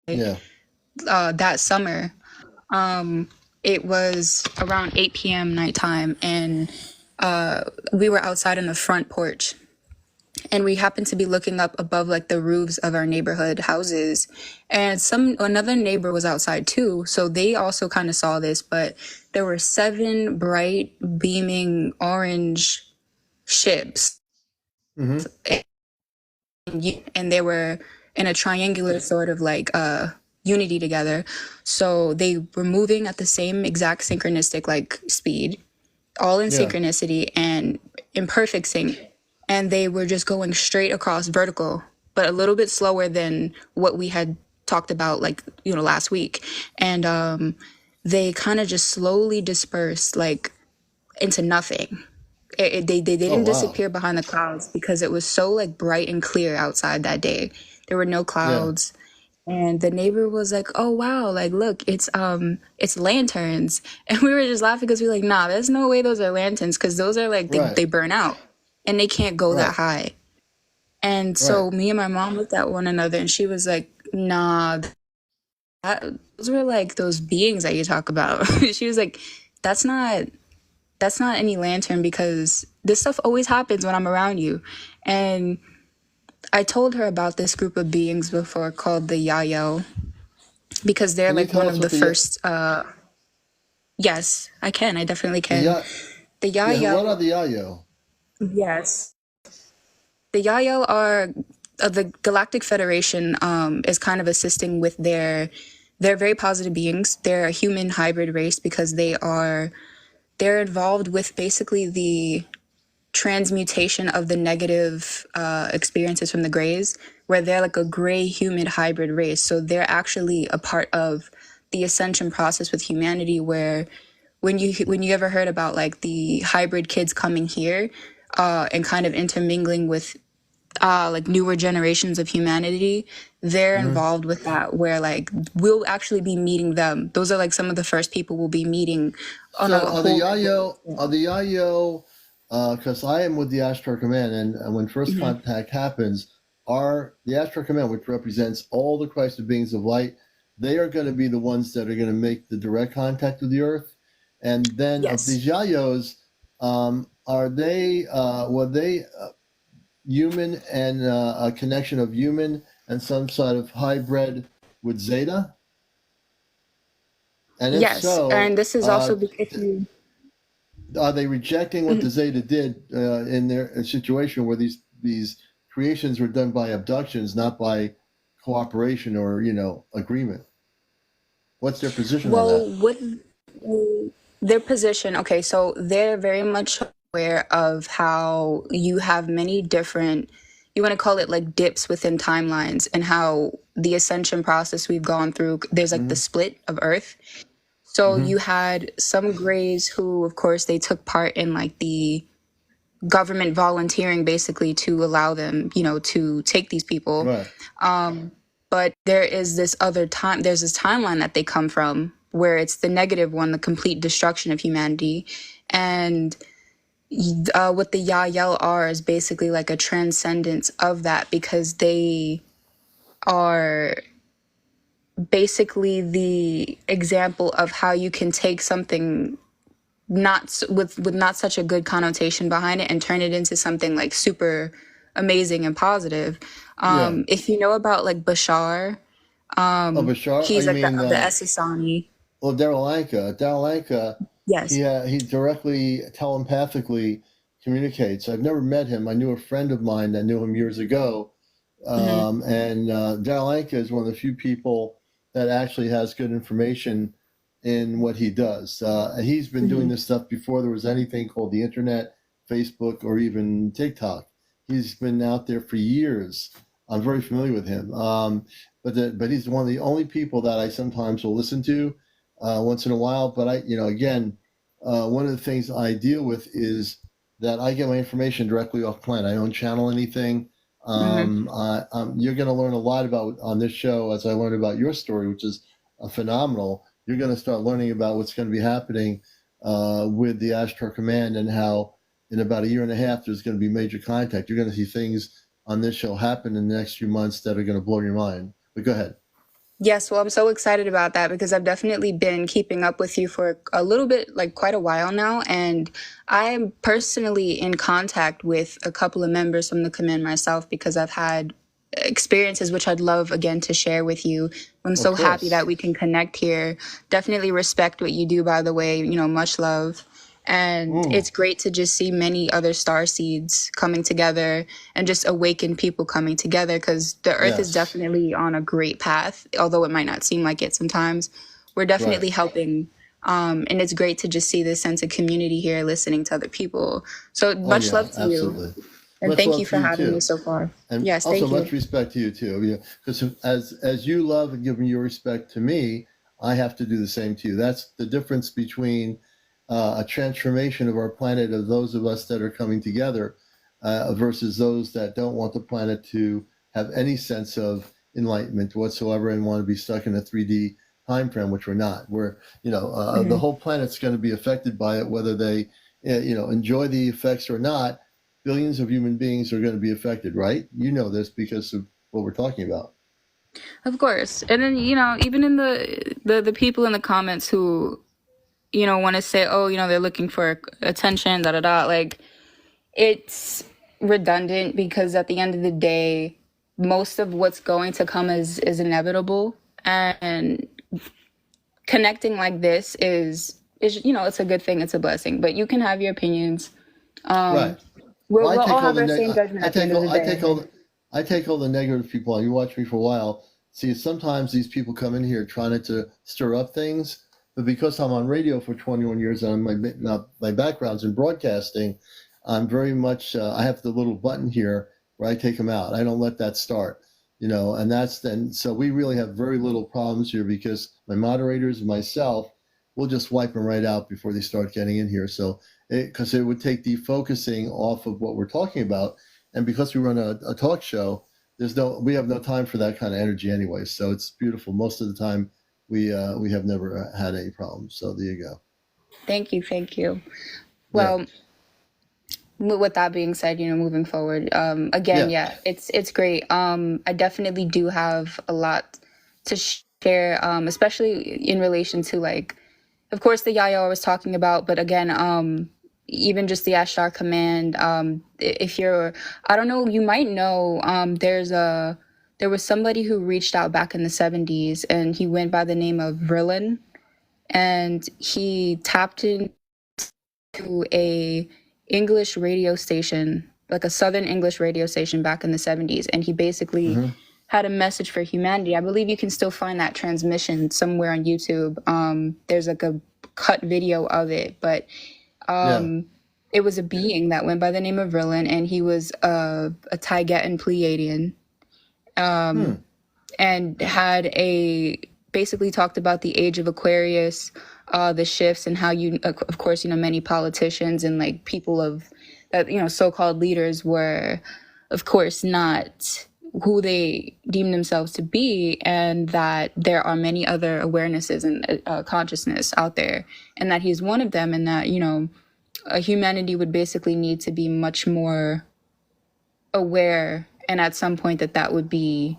Yeah. that summer, it was around 8 p.m. nighttime, and we were outside on the front porch. And we happened to be looking up above like the roofs of our neighborhood houses, and some another neighbor was outside too. So they also kind of saw this, but there were seven bright, beaming orange ships, Hmm. and they were in a triangular sort of like unity together. So they were moving at the same exact synchronistic like speed, all in Yeah. synchronicity and in perfect sync. And they were just going straight across vertical, but a little bit slower than what we had talked about like, you know, last week. And they kind of just slowly dispersed like into nothing. They Oh didn't wow. disappear behind the clouds because it was so like bright and clear outside that day. There were no Yeah. clouds, and the neighbor was like, "Oh wow, like look, it's lanterns," and we were just laughing because we were like, "Nah, there's no way those are lanterns because those are like Right. they burn out, and they can't go that Right. high." And Right. so me and my mom looked at one another, and she was like, "Nah, that, those were like those beings that you talk about." She was like, "That's not." That's not any lantern because this stuff always happens when I'm around you. And I told her about this group of beings before called the Yayo because they're Can you like tell one us of what the first. Yes, I can. I definitely the can. The yeah, what are Yayo, the Yayo? yes. The Yayo are the Galactic Federation is kind of assisting with they're very positive beings. They're a human hybrid race because they're involved with basically the transmutation of the negative experiences from the grays, where they're like a gray human hybrid race. So they're actually a part of the ascension process with humanity, where when you ever heard about like the hybrid kids coming here and kind of intermingling with like newer generations of humanity, they're Mhm. involved with that, where like we'll actually be meeting them. Those are like some of the first people we'll be meeting on So a whole regular scale. Are the Yayo, because I am with the Astro Command, and when first Mhm. contact happens, are the Astro Command, which represents all the Christed beings of light, they are going to be the ones that are going to make the direct contact with the Earth. And then of Yes. these Yayos, are they, were they human and a connection of human and some sort of hybrid with Zeta? And if Yes, so, and this is also if you. are they rejecting what the Zeta did in their situation where these creations were done by abductions, not by cooperation or agreement? What's their position on Well, that? with their position, okay, so they're very much aware of how you have many different, you want to call it like dips within timelines, and how the ascension process we've gone through, there's like the Mm-hmm. split of Earth. So Mm-hmm. you had some Greys who, of course, they took part in like the government volunteering basically to allow them, to take these people. Right. But there is this other time, there's this timeline that they come from where it's the negative one, the complete destruction of humanity. And what the Yael are is basically like a transcendence of that, because they are basically the example of how you can take something with not such a good connotation behind it and turn it into something like super amazing and positive. Yeah. If you know about like Bashar, Oh, Bashar. Oh, he's you like mean the Esasani. well, Daryl Anka. Daryl Anka. Yes. He directly telepathically communicates. I've never met him. I knew a friend of mine that knew him years ago. Hmm. And Daryl Anka is one of the few people that actually has good information in what he does. And he's been doing Hmm. this stuff before there was anything called the internet, Facebook, or even TikTok. He's been out there for years. I'm very familiar with him. But he's one of the only people that I sometimes will listen to once in a while. But again, one of the things I deal with is that I get my information directly off planet. I don't channel anything. Hmm. You're going to learn a lot about on this show as I learned about your story, which is phenomenal. You're going to start learning about what's going to be happening with the Astro Command and how in about a year and a half there's going to be major contact. You're going to see things on this show happen in the next few months that are going to blow your mind. But go ahead. Yes, well, I'm so excited about that because I've definitely been keeping up with you for a little bit, like quite a while now. And I'm personally in contact with a couple of members from the command myself because I've had experiences which I'd love again to share with you. I'm Of so happy course. that we can connect here. Definitely respect what you do, by the way, much love. And Mm. it's great to just see many other star seeds coming together and just awaken people coming together, because the earth is Yes. definitely on a great path, although it might not seem like it sometimes. We're Right. definitely helping. And it's great to just see this sense of community here, listening to other people. So Oh much yeah, love to you. absolutely. And Much thank love you to for you having me too. so far. And Yes, also thank much you. respect to you too. Because as you love and give me your respect to me, I have to do the same to you. That's the difference between a transformation of our planet of those of us that are coming together versus those that don't want the planet to have any sense of enlightenment whatsoever and want to be stuck in a 3D time frame, which we're not. We're the Hmm. whole planet's going to be affected by it, whether they enjoy the effects or not. Billions of human beings are going to be affected, right? You know this because of what we're talking about. Of course. And then, even in the people in the comments who, want to say, oh, they're looking for attention, da da da, like, it's redundant because at the end of the day, most of what's going to come is inevitable. And connecting like this is it's a good thing, it's a blessing. But you can have your opinions. Right. We'll, Well, we'll all have our same judgment I at the end take of all the day. I take all the negative people on. You watch me for a while. See, sometimes these people come in here trying to stir up things, but because I'm on radio for 21 years and my background's in broadcasting, I'm very much I have the little button here where I take them out. I don't let that start, and that's then. So we really have very little problems here because my moderators and myself will just wipe them right out before they start getting in here. So because it would take defocusing off of what we're talking about. And because we run a talk show, we have no time for that kind of energy anyway. So it's beautiful. Most of the time, we have never had any problems. So there you go. Thank you, thank you. Yeah, Well, with that being said, moving forward, again, yeah. yeah, it's great. I definitely do have a lot to share, especially in relation to, like, of course, the Yayo I was talking about, but again, even just the Ashtar command. If you're, I don't know, you might know, there was somebody who reached out back in the 70s, and he went by the name of Vrillin, and he tapped into a English radio station, like a Southern English radio station back in the 70s, and he basically Hmm. had a message for humanity. I believe you can still find that transmission somewhere on YouTube. There's like a cut video of it, but Yeah. it was a being that went by the name of Vrillin, and he was a Taigetan Pleiadian, Hmm. and had a basically talked about the age of Aquarius, the shifts, and how of course, many politicians and like people of that, so-called leaders were, of course, not who they deem themselves to be, and that there are many other awarenesses and consciousness out there, and that he's one of them, and that humanity would basically need to be much more aware, and at some point that would be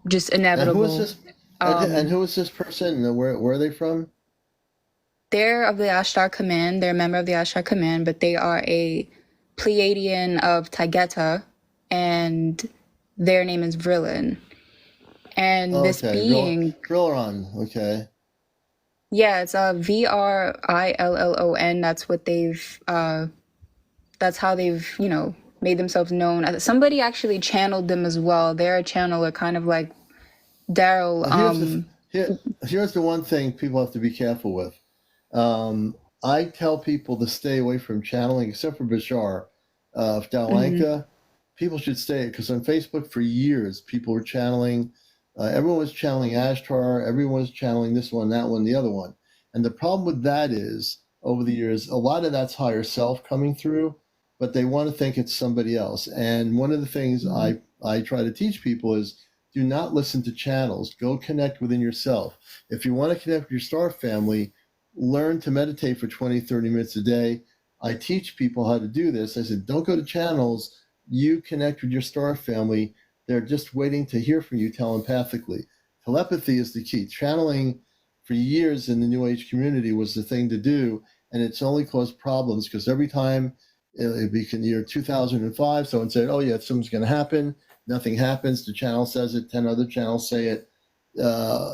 just And who is inevitable. this? Okay, and who is this person? And where are they from? They're of the Ashtar Command. They're a member of the Ashtar Command, but they are a Pleiadian of Taygeta, and their name is Vrillin. And Oh, this okay, being, Rillaron. Okay. yeah, it's a Vrillon. That's how they've, made themselves known. Somebody actually channeled them as well. They're a channeler, kind of like Daryl. Well, here's the one thing people have to be careful with. I tell people to stay away from channeling, except for Bashar. Mhm. Dalanka, people should stay because on Facebook for years people were channeling. Everyone was channeling Ashtar. Everyone was channeling this one, that one, the other one. And the problem with that is, over the years, a lot of that's higher self coming through, but they want to think it's somebody else. And one of the things I try to teach people is do not listen to channels. Go connect within yourself. If you want to connect with your star family, learn to meditate for 20, 30 minutes a day. I teach people how to do this. I said, don't go to channels. You connect with your star family. They're just waiting to hear from you telepathically. Telepathy is the key. Channeling for years in the New Age community was the thing to do, and it's only caused problems because every time it became the year 2005, someone said, oh, yeah, something's going to happen. Nothing happens. The channel says it. 10 other channels say it.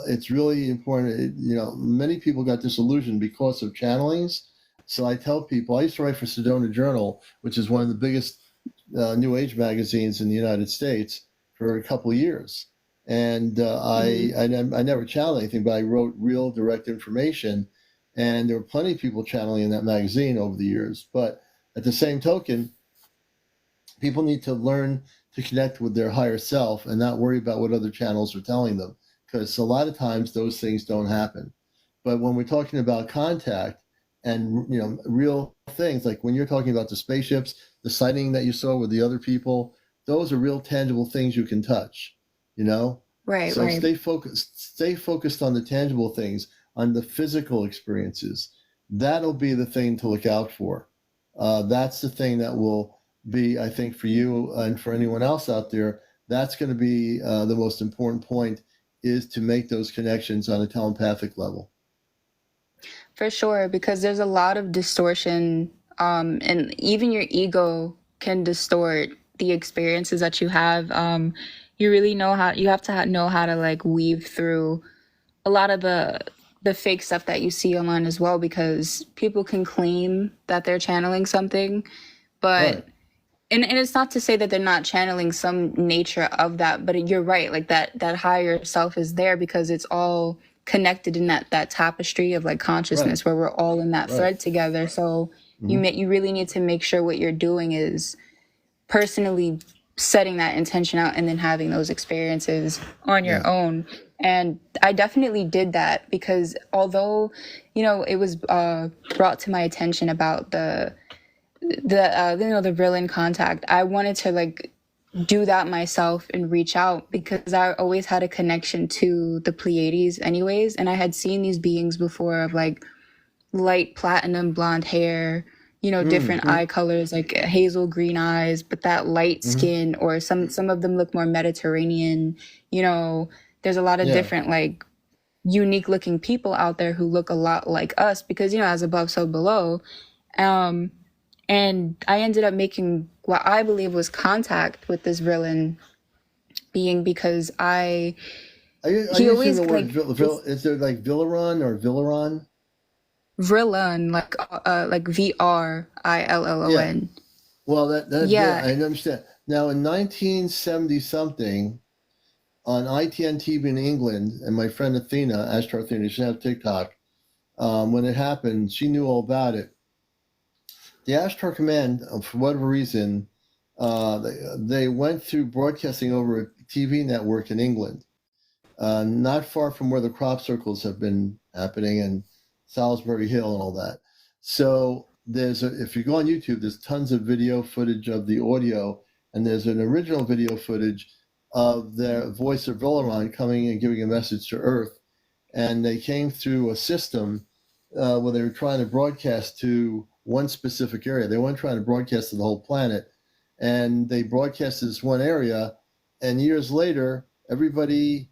It's really important. Many people got disillusioned because of channelings. So I tell people, I used to write for Sedona Journal, which is one of the biggest New Age magazines in the United States, for a couple of years. And I never channeled anything, but I wrote real direct information. And there were plenty of people channeling in that magazine over the years. But at the same token, people need to learn to connect with their higher self and not worry about what other channels are telling them, because a lot of times those things don't happen. But when we're talking about contact and real things, like when you're talking about the spaceships, the sighting that you saw with the other people, those are real tangible things you can touch, you know Right, so right. stay focused on the tangible things, on the physical experiences. That'll be the thing to look out for. That's the thing that will be, I think, for you and for anyone else out there, that's going to be the most important point, is to make those connections on a telepathic level. For sure, because there's a lot of distortion, and even your ego can distort the experiences that you have. You really you have to know how to like weave through a lot of the fake stuff that you see online as well, because people can claim that they're channeling something, Right, but and it's not to say that they're not channeling some nature of that, but you're right, like that higher self is there because it's all connected in that tapestry of like right, consciousness where we're all in that right. thread together. So Hmm. you really need to make sure what you're doing is personally setting that intention out and then having those experiences on your Yeah. own. And I definitely did that because although it was brought to my attention about the Vrillin contact, I wanted to like do that myself and reach out because I always had a connection to the Pleiades anyways, and I had seen these beings before of like light platinum blonde hair, different Mm-hmm. eye colors, like hazel green eyes, but that light Mm-hmm. skin, or some of them look more Mediterranean. There's a lot of Yeah. different like unique looking people out there who look a lot like us because as above so below. um and I ended up making what I believe was contact with this villain being because Are he you using the always word like this is there like Villaron or Villaron? villain, like Yeah. Vrillon. Well, that Yeah. I understand. Now, in 1970 something, on ITN TV in England, and my friend Athena, Astro Athena, she had TikTok. When it happened, she knew all about it. The Ashtar Command, for whatever reason, they went through broadcasting over a TV network in England, not far from where the crop circles have been happening and Salisbury Hill and all that. So if you go on YouTube, there's tons of video footage of the audio, and there's an original video footage of the voice of Volaron coming and giving a message to Earth. And they came through a system where they were trying to broadcast to one specific area. They weren't trying to broadcast to the whole planet. And they broadcast to this one area, and years later, everybody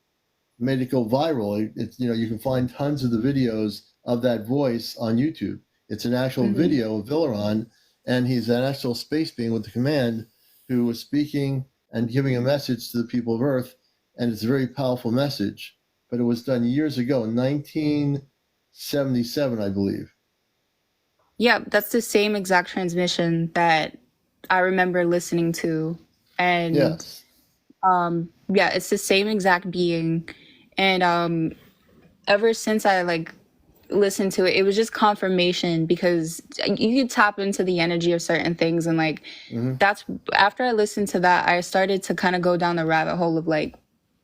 made it go viral. You can find tons of the videos of that voice on YouTube. It's an actual Hmm. video of Villaron, and he's an actual space being with the command who was speaking and giving a message to the people of Earth, and it's a very powerful message. But it was done years ago, 1977, I believe. Yeah, that's the same exact transmission that I remember listening to. And Yes. yeah, it's the same exact being. And ever since I like listened to it, it was just confirmation because you could tap into the energy of certain things. And like, Mm-hmm. that's after I listened to that, I started to kind of go down the rabbit hole of like,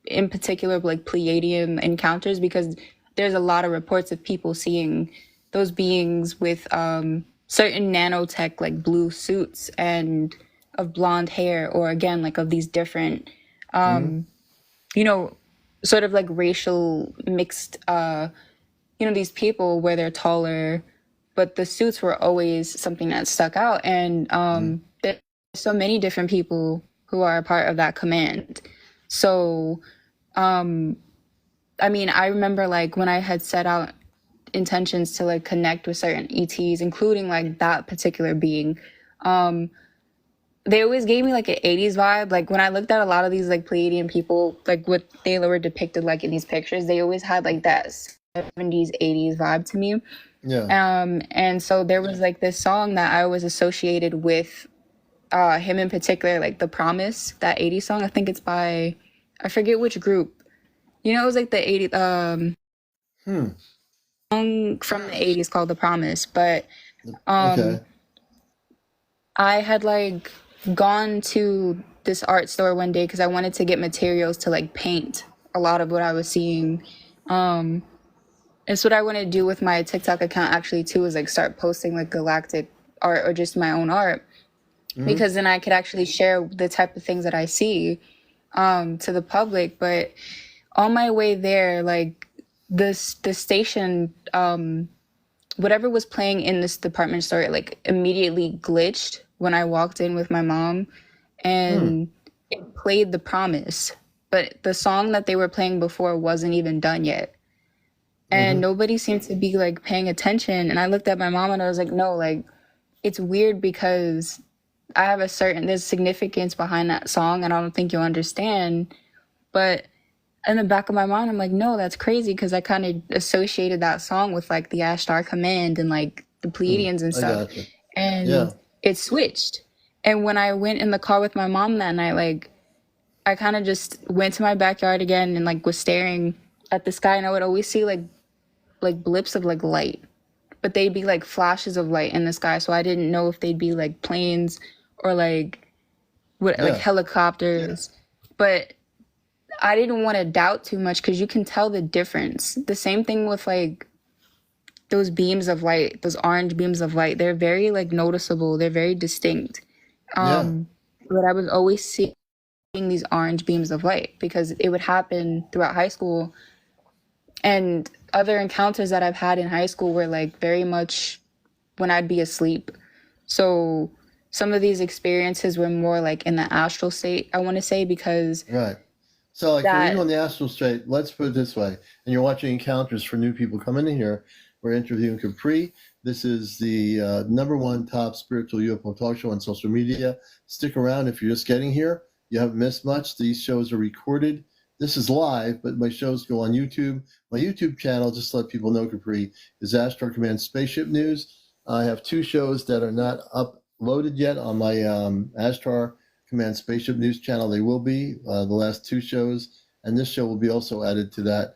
in particular, like Pleiadian encounters, because there's a lot of reports of people seeing those beings with certain nanotech like blue suits and of blonde hair, or again like of these different Mm-hmm. you know sort of like racial mixed these people where they're taller, but the suits were always something that stuck out. And Mm-hmm. there's so many different people who are a part of that command. So I mean, I remember like when I had set out intentions to like connect with certain ETs, including like that particular being, they always gave me like an 80s vibe. Like when I looked at a lot of these like Pleiadian people, like what they were depicted like in these pictures, they always had like that 70s, 80s vibe to me. Yeah. And so there was like this song that I was associated with him in particular, like The Promise, that 80s song. I think it's by, I forget which group. It was like the 80s Hmm. song from the 80s called The Promise. But Okay. I had like gone to this art store one day because I wanted to get materials to like paint a lot of what I was seeing. It's what I want to do with my TikTok account actually too, is like start posting like galactic art or just my own art, Mm-hmm. because then I could actually share the type of things that I see to the public. But on my way there, like the station, whatever was playing in this department store, it like immediately glitched when I walked in with my mom, Hmm. and it played The Promise, but the song that they were playing before wasn't even done yet. And Mm-hmm. nobody seemed to be like paying attention. And I looked at my mom and I was like, no, like it's weird because there's significance behind that song and I don't think you'll understand. But in the back of my mind, I'm like, no, that's crazy, because I kind of associated that song with like the Ashtar Command and like the Pleiadians and I stuff. gotcha. And Yeah. it switched. And when I went in the car with my mom that night, like I kind of just went to my backyard again and like was staring at the sky, and I would always see like blips of like light, but they'd be like flashes of light in the sky. So I didn't know if they'd be like planes or like what, like Yeah. helicopters. But I didn't want to doubt too much because you can tell the difference. The same thing with like those beams of light, those orange beams of light, they're very like noticeable. They're very distinct. Yeah. But I was always seeing these orange beams of light because it would happen throughout high school. And other encounters that I've had in high school were like very much when I'd be asleep. So some of these experiences were more like in the astral state, I want to say, because Right. So, like, for you that, on the astral state, let's put it this way, and you're watching Encounters for new people coming in here. We're interviewing Capri. This is the #1 top spiritual UFO talk show on social media. Stick around if you're just getting here. You haven't missed much. These shows are recorded. This is live, but my shows go on YouTube. My YouTube channel, just to let people know, Capri, is Astro Command Spaceship News. I have 2 shows that are not uploaded yet on my Astro Command Spaceship News channel. They will be the last 2 shows, and this show will be also added to that.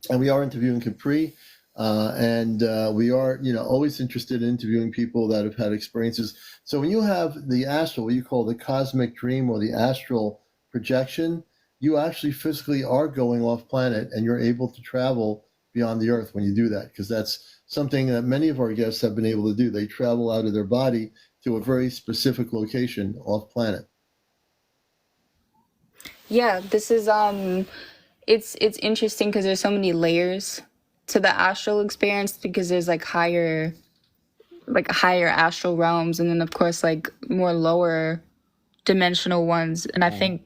And we are interviewing Capri, and we are, always interested in interviewing people that have had experiences. So when you have the astral, what you call the cosmic dream or the astral projection, you actually physically are going off planet, and you're able to travel beyond the Earth when you do that, because that's something that many of our guests have been able to do. They travel out of their body to a very specific location off planet. yeah, this is it's interesting because there's so many layers to the astral experience because there's like higher astral realms and then of course like more lower dimensional ones. And I think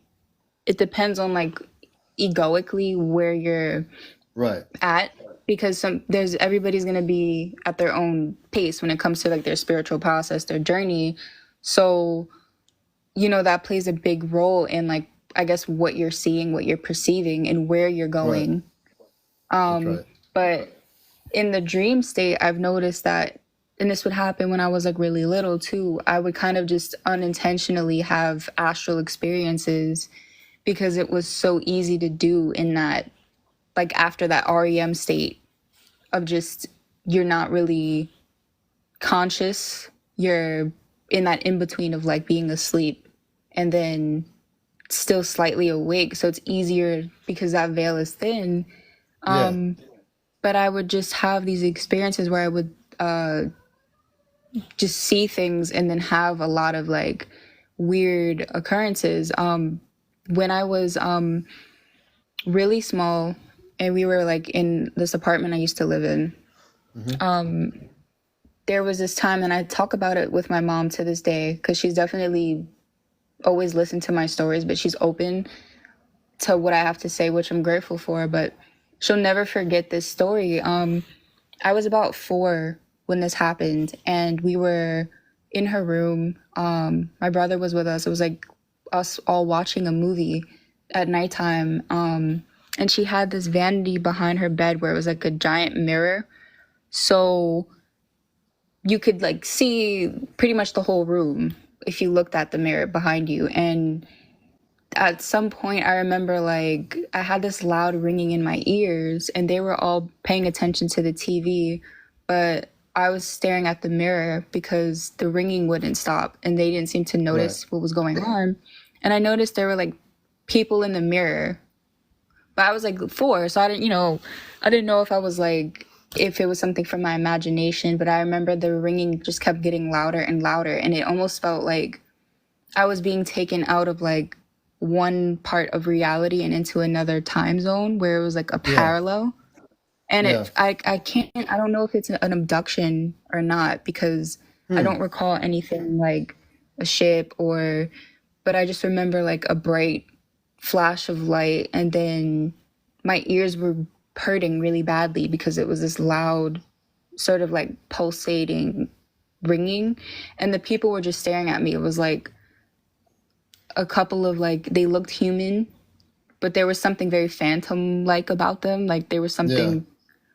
it depends on like egoically where you're Right. at because everybody's going to be at their own pace when it comes to like their spiritual process, their journey. So that plays a big role in like I guess what you're seeing, what you're perceiving, and where you're going. Right. That's right. But in the dream state, I've noticed that, and this would happen when I was like really little too, I would kind of just unintentionally have astral experiences because it was so easy to do in that, like after that REM state of just, you're not really conscious. You're in that in between of like being asleep and then still slightly awake. So it's easier because that veil is thin. Yeah. But I would just have these experiences where I would just see things and then have a lot of like weird occurrences. When I was really small and we were like in this apartment I used to live in, there was this time, and I talk about it with my mom to this day because she's definitely always listened to my stories, but she's open to what I have to say, which I'm grateful for. But she'll never forget this story. I was about 4 when this happened, and we were in her room. My brother was with us. It was like us all watching a movie at nighttime. And she had this vanity behind her bed where it was like a giant mirror. So you could like see pretty much the whole room if you looked at the mirror behind you. And at some point I remember like I had this loud ringing in my ears and they were all paying attention to the TV, but I was staring at the mirror because the ringing wouldn't stop and they didn't seem to notice what was going on. And I noticed there were like people in the mirror, but I was like 4, so I didn't know if I was like, if it was something from my imagination. But I remember the ringing just kept getting louder and louder, and it almost felt like I was being taken out of like one part of reality and into another time zone where it was like a parallel. And I don't know if it's an abduction or not because I don't recall anything like a ship but I just remember like a bright flash of light, and then my ears were hurting really badly because it was this loud sort of like pulsating ringing, and the people were just staring at me. It was like a couple of like, they looked human, but there was something very phantom-like about them. Like there was something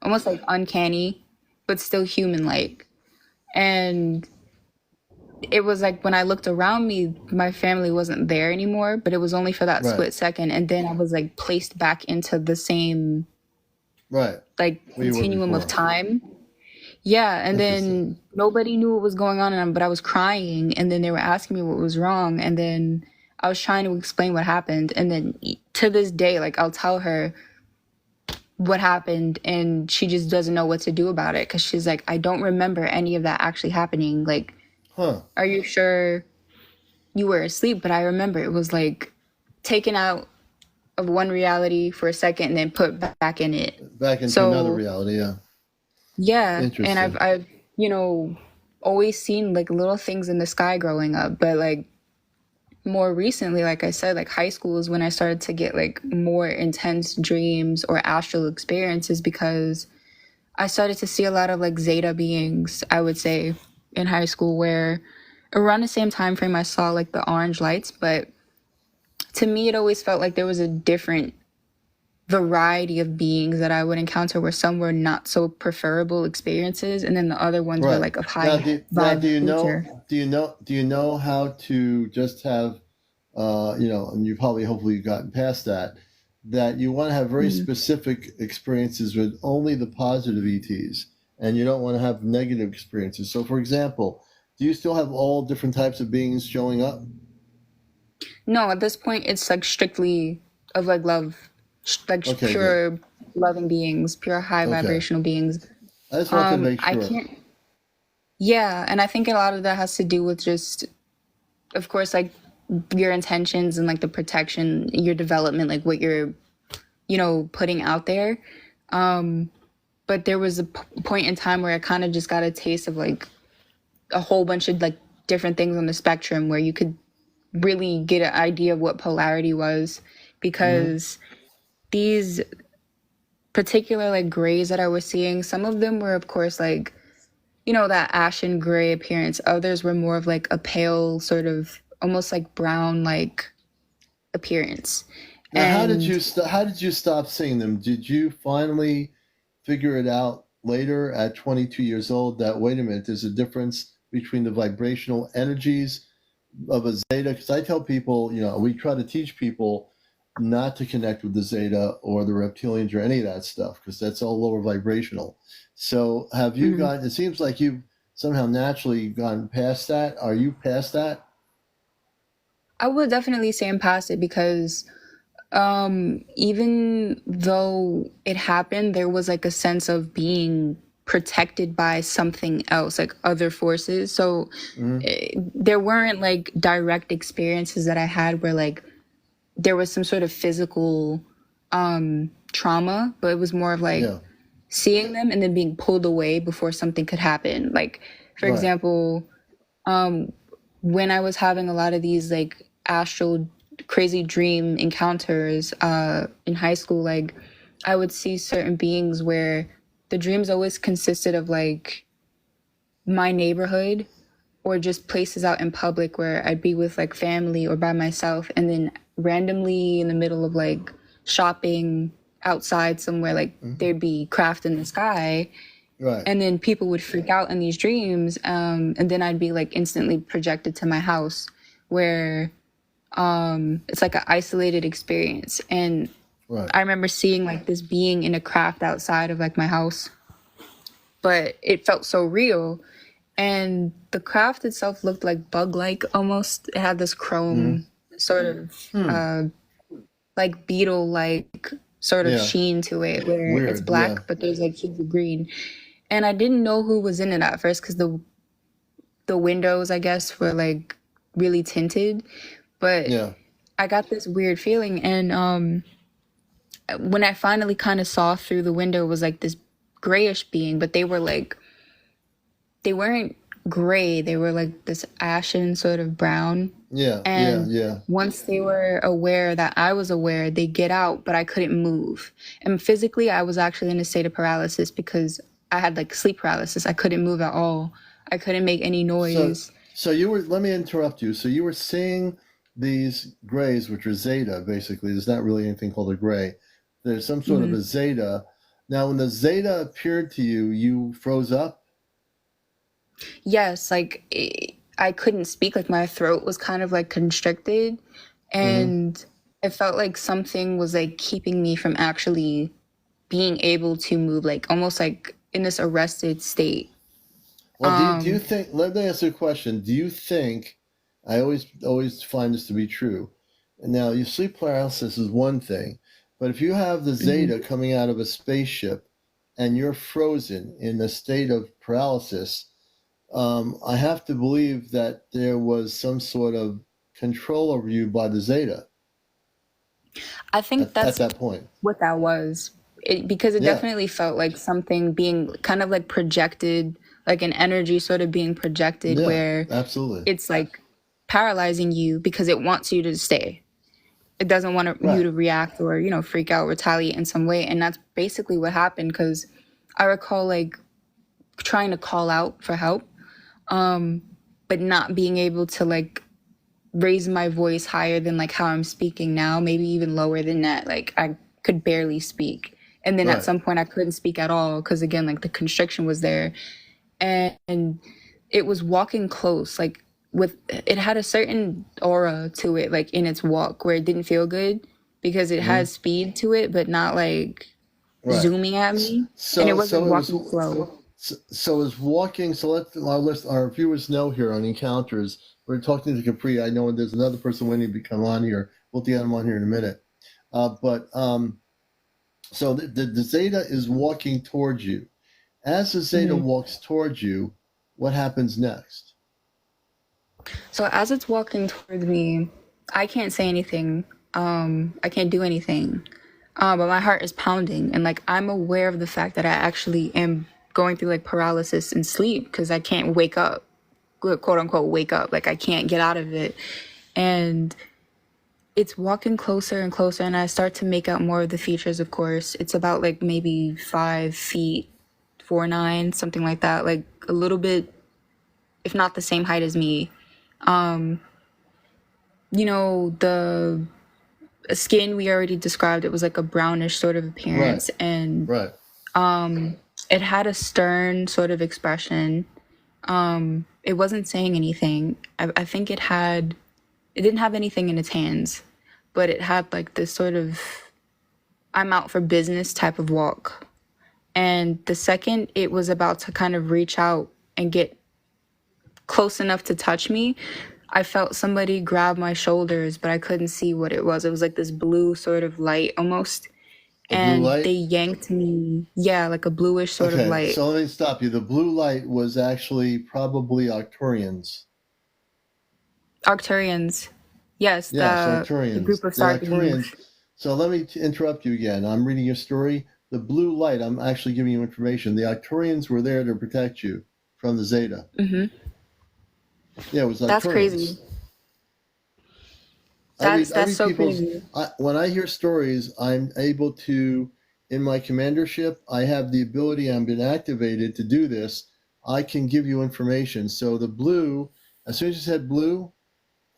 almost like uncanny, but still human-like. And it was like when I looked around me, my family wasn't there anymore, but it was only for that split second. And then I was like placed back into the same like continuum of time. Yeah. And then nobody knew what was going on, but I was crying, and then they were asking me what was wrong. And then I was trying to explain what happened. And then to this day, like I'll tell her what happened, and she just doesn't know what to do about it because she's like, I don't remember any of that actually happening. Like, Huh. are you sure you were asleep? But I remember it was like taken out of one reality for a second and then put back in it. Back into another So reality, yeah. yeah, and Interesting. I've always seen like little things in the sky growing up, but like more recently, like I said, like high school is when I started to get like more intense dreams or astral experiences because I started to see a lot of like zeta beings, I would say, in high school, where around the same time frame I saw like the orange lights, but to me it always felt like there was a different variety of beings that I would encounter where some were not so preferable experiences and then the other ones were Right. like of Now, high now, vibe nature. do you know how to just have, and you probably, hopefully, you've gotten past that, that you want to have very Mhm. specific experiences with only the positive ETs, and you don't want to have negative experiences. So, for example, do you still have all different types of beings showing up? No, at this point it's like strictly of like love, Okay, good. pure loving beings, pure high Okay. vibrational beings. I just want to make I sure. can't, yeah, and I think a lot of that has to do with just, of course, like your intentions and like the protection, your development, like what you're, putting out there. But there was a point in time where I kind of just got a taste of like a whole bunch of like different things on the spectrum where you could really get an idea of what polarity was Hmm. because these particular like grays that I was seeing, some of them were of course like, that ashen gray appearance. Others were more of like a pale sort of almost like brown like appearance. Now, And how did you stop seeing them? Did you finally figure it out later at 22 years old that, wait a minute, there's a difference between the vibrational energies of a zeta? Because I tell people, we try to teach people not to connect with the zeta or the reptilians or any of that stuff because that's all lower vibrational. So have you mhm, gotten, it seems like you've somehow naturally gone past that. Are you past that? I would definitely say I'm past it because even though it happened, there was like a sense of being protected by something else, like other forces. So Hmm. there weren't like direct experiences that I had where like there was some sort of physical trauma, but it was more of like Yeah, seeing them and then being pulled away before something could happen. Like, for right. example, when I was having a lot of these like astral crazy dream encounters in high school, like I would see certain beings where the dreams always consisted of like my neighborhood or just places out in public where I'd be with like family or by myself, and then randomly in the middle of like shopping outside somewhere, like Mhm. there'd be craft in the sky, Right. and then people would freak out in these dreams, and then I'd be like instantly projected to my house, where it's like an isolated experience. And Right. I remember seeing like this being in a craft outside of like my house, but it felt so real. And the craft itself looked like bug-like almost. It had this Hmm. chrome sort of Hmm. like beetle-like sort of Yeah. sheen to it, where it's Weird. Yeah. black but there's like hues of green. And I didn't know who was in it at first because the windows, I guess, were like really tinted. But Yeah. I got this weird feeling, and when I finally kind of saw through the window, it was like this grayish being, but they weren't gray. They were like this ashen sort of brown. Yeah. Yeah. And Yeah. once they were aware that I was aware, they get out, but I couldn't move. And physically, I was actually in a state of paralysis because I had like sleep paralysis. I couldn't move at all. I couldn't make any So, noise. so you were, let me interrupt you. So you were seeing these grays, which are zeta, basically. There's not really anything called a gray. There's some sort of Mhm. a zeta. Now, when the zeta appeared to you, you froze up? Yes, like I couldn't speak. Like my throat was kind of like constricted, Hmm. and it felt like something was like keeping me from actually being able to move, like almost like in this arrested state. Well, do you think, let me ask you a question. Do you think, I always find this to be true. And now, your sleep paralysis is one thing, But if you have the Zeta coming out of a spaceship and you're frozen in a state of paralysis, I have to believe that there was some sort of control over you by the Zeta I think at that's that point. what that was. Because it Yeah, definitely felt like something being kind of like projected, like an energy sort of being projected yeah, where absolutely. it's like paralyzing you because it wants you to stay. It doesn't want you Right, to react or, freak out, retaliate in some way. And that's basically what happened because I recall like trying to call out for help, but not being able to like raise my voice higher than like how I'm speaking now, maybe even lower than that. Like I could barely speak. And then at right. some point I couldn't speak at all because again, like the constriction was there. And it was walking close, like with it had a certain aura to it, like in its walk where it didn't feel good because it Hmm. has speed to it, but not like Right. zooming at me. And it So, wasn't so it was. walking slow. So is walking. So let our viewers know here on Encounters. We're talking to Capri. I know there's another person waiting to come on here. We'll get him on here in a minute. But so the Zeta is walking towards you. As the Zeta Mhm. walks towards you, what happens next? So as it's walking towards me, I can't say anything. I can't do anything. But my heart is pounding, and like I'm aware of the fact that I actually am going through like paralysis and sleep because I can't wake up, quote unquote, wake up. Like I can't get out of it, and it's walking closer and closer, and I start to make out more of the features. Of course, it's about like maybe 5 feet, 4'9", something like that. Like a little bit, if not the same height as me. The skin we already described, it was like a brownish sort of Right, appearance, and right. it had a stern sort of expression. It wasn't saying anything. I think it didn't have anything in its hands, but it had like this sort of I'm out for business type of walk. And the second it was about to kind of reach out and get close enough to touch me, I felt somebody grab my shoulders, but I couldn't see what it was. It was like this blue sort of light almost. The blue And they light. yanked me, yeah, like a bluish sort of Okay, light. so let me stop you. The blue light was actually probably Arcturians. Arcturians. Yes, Yes, the Arcturians. group of The Star beings. Arcturians. So let me interrupt you again. I'm reading your story. The blue light, I'm actually giving you information. The Arcturians were there to protect you from the Zeta. Yeah, it was That's crazy. Arcturians. I That's read so people's. crazy. When I hear stories, I'm able to, in my commandership, I have the ability. I've been activated to do this. I can give you information. So the blue, as soon as you said blue,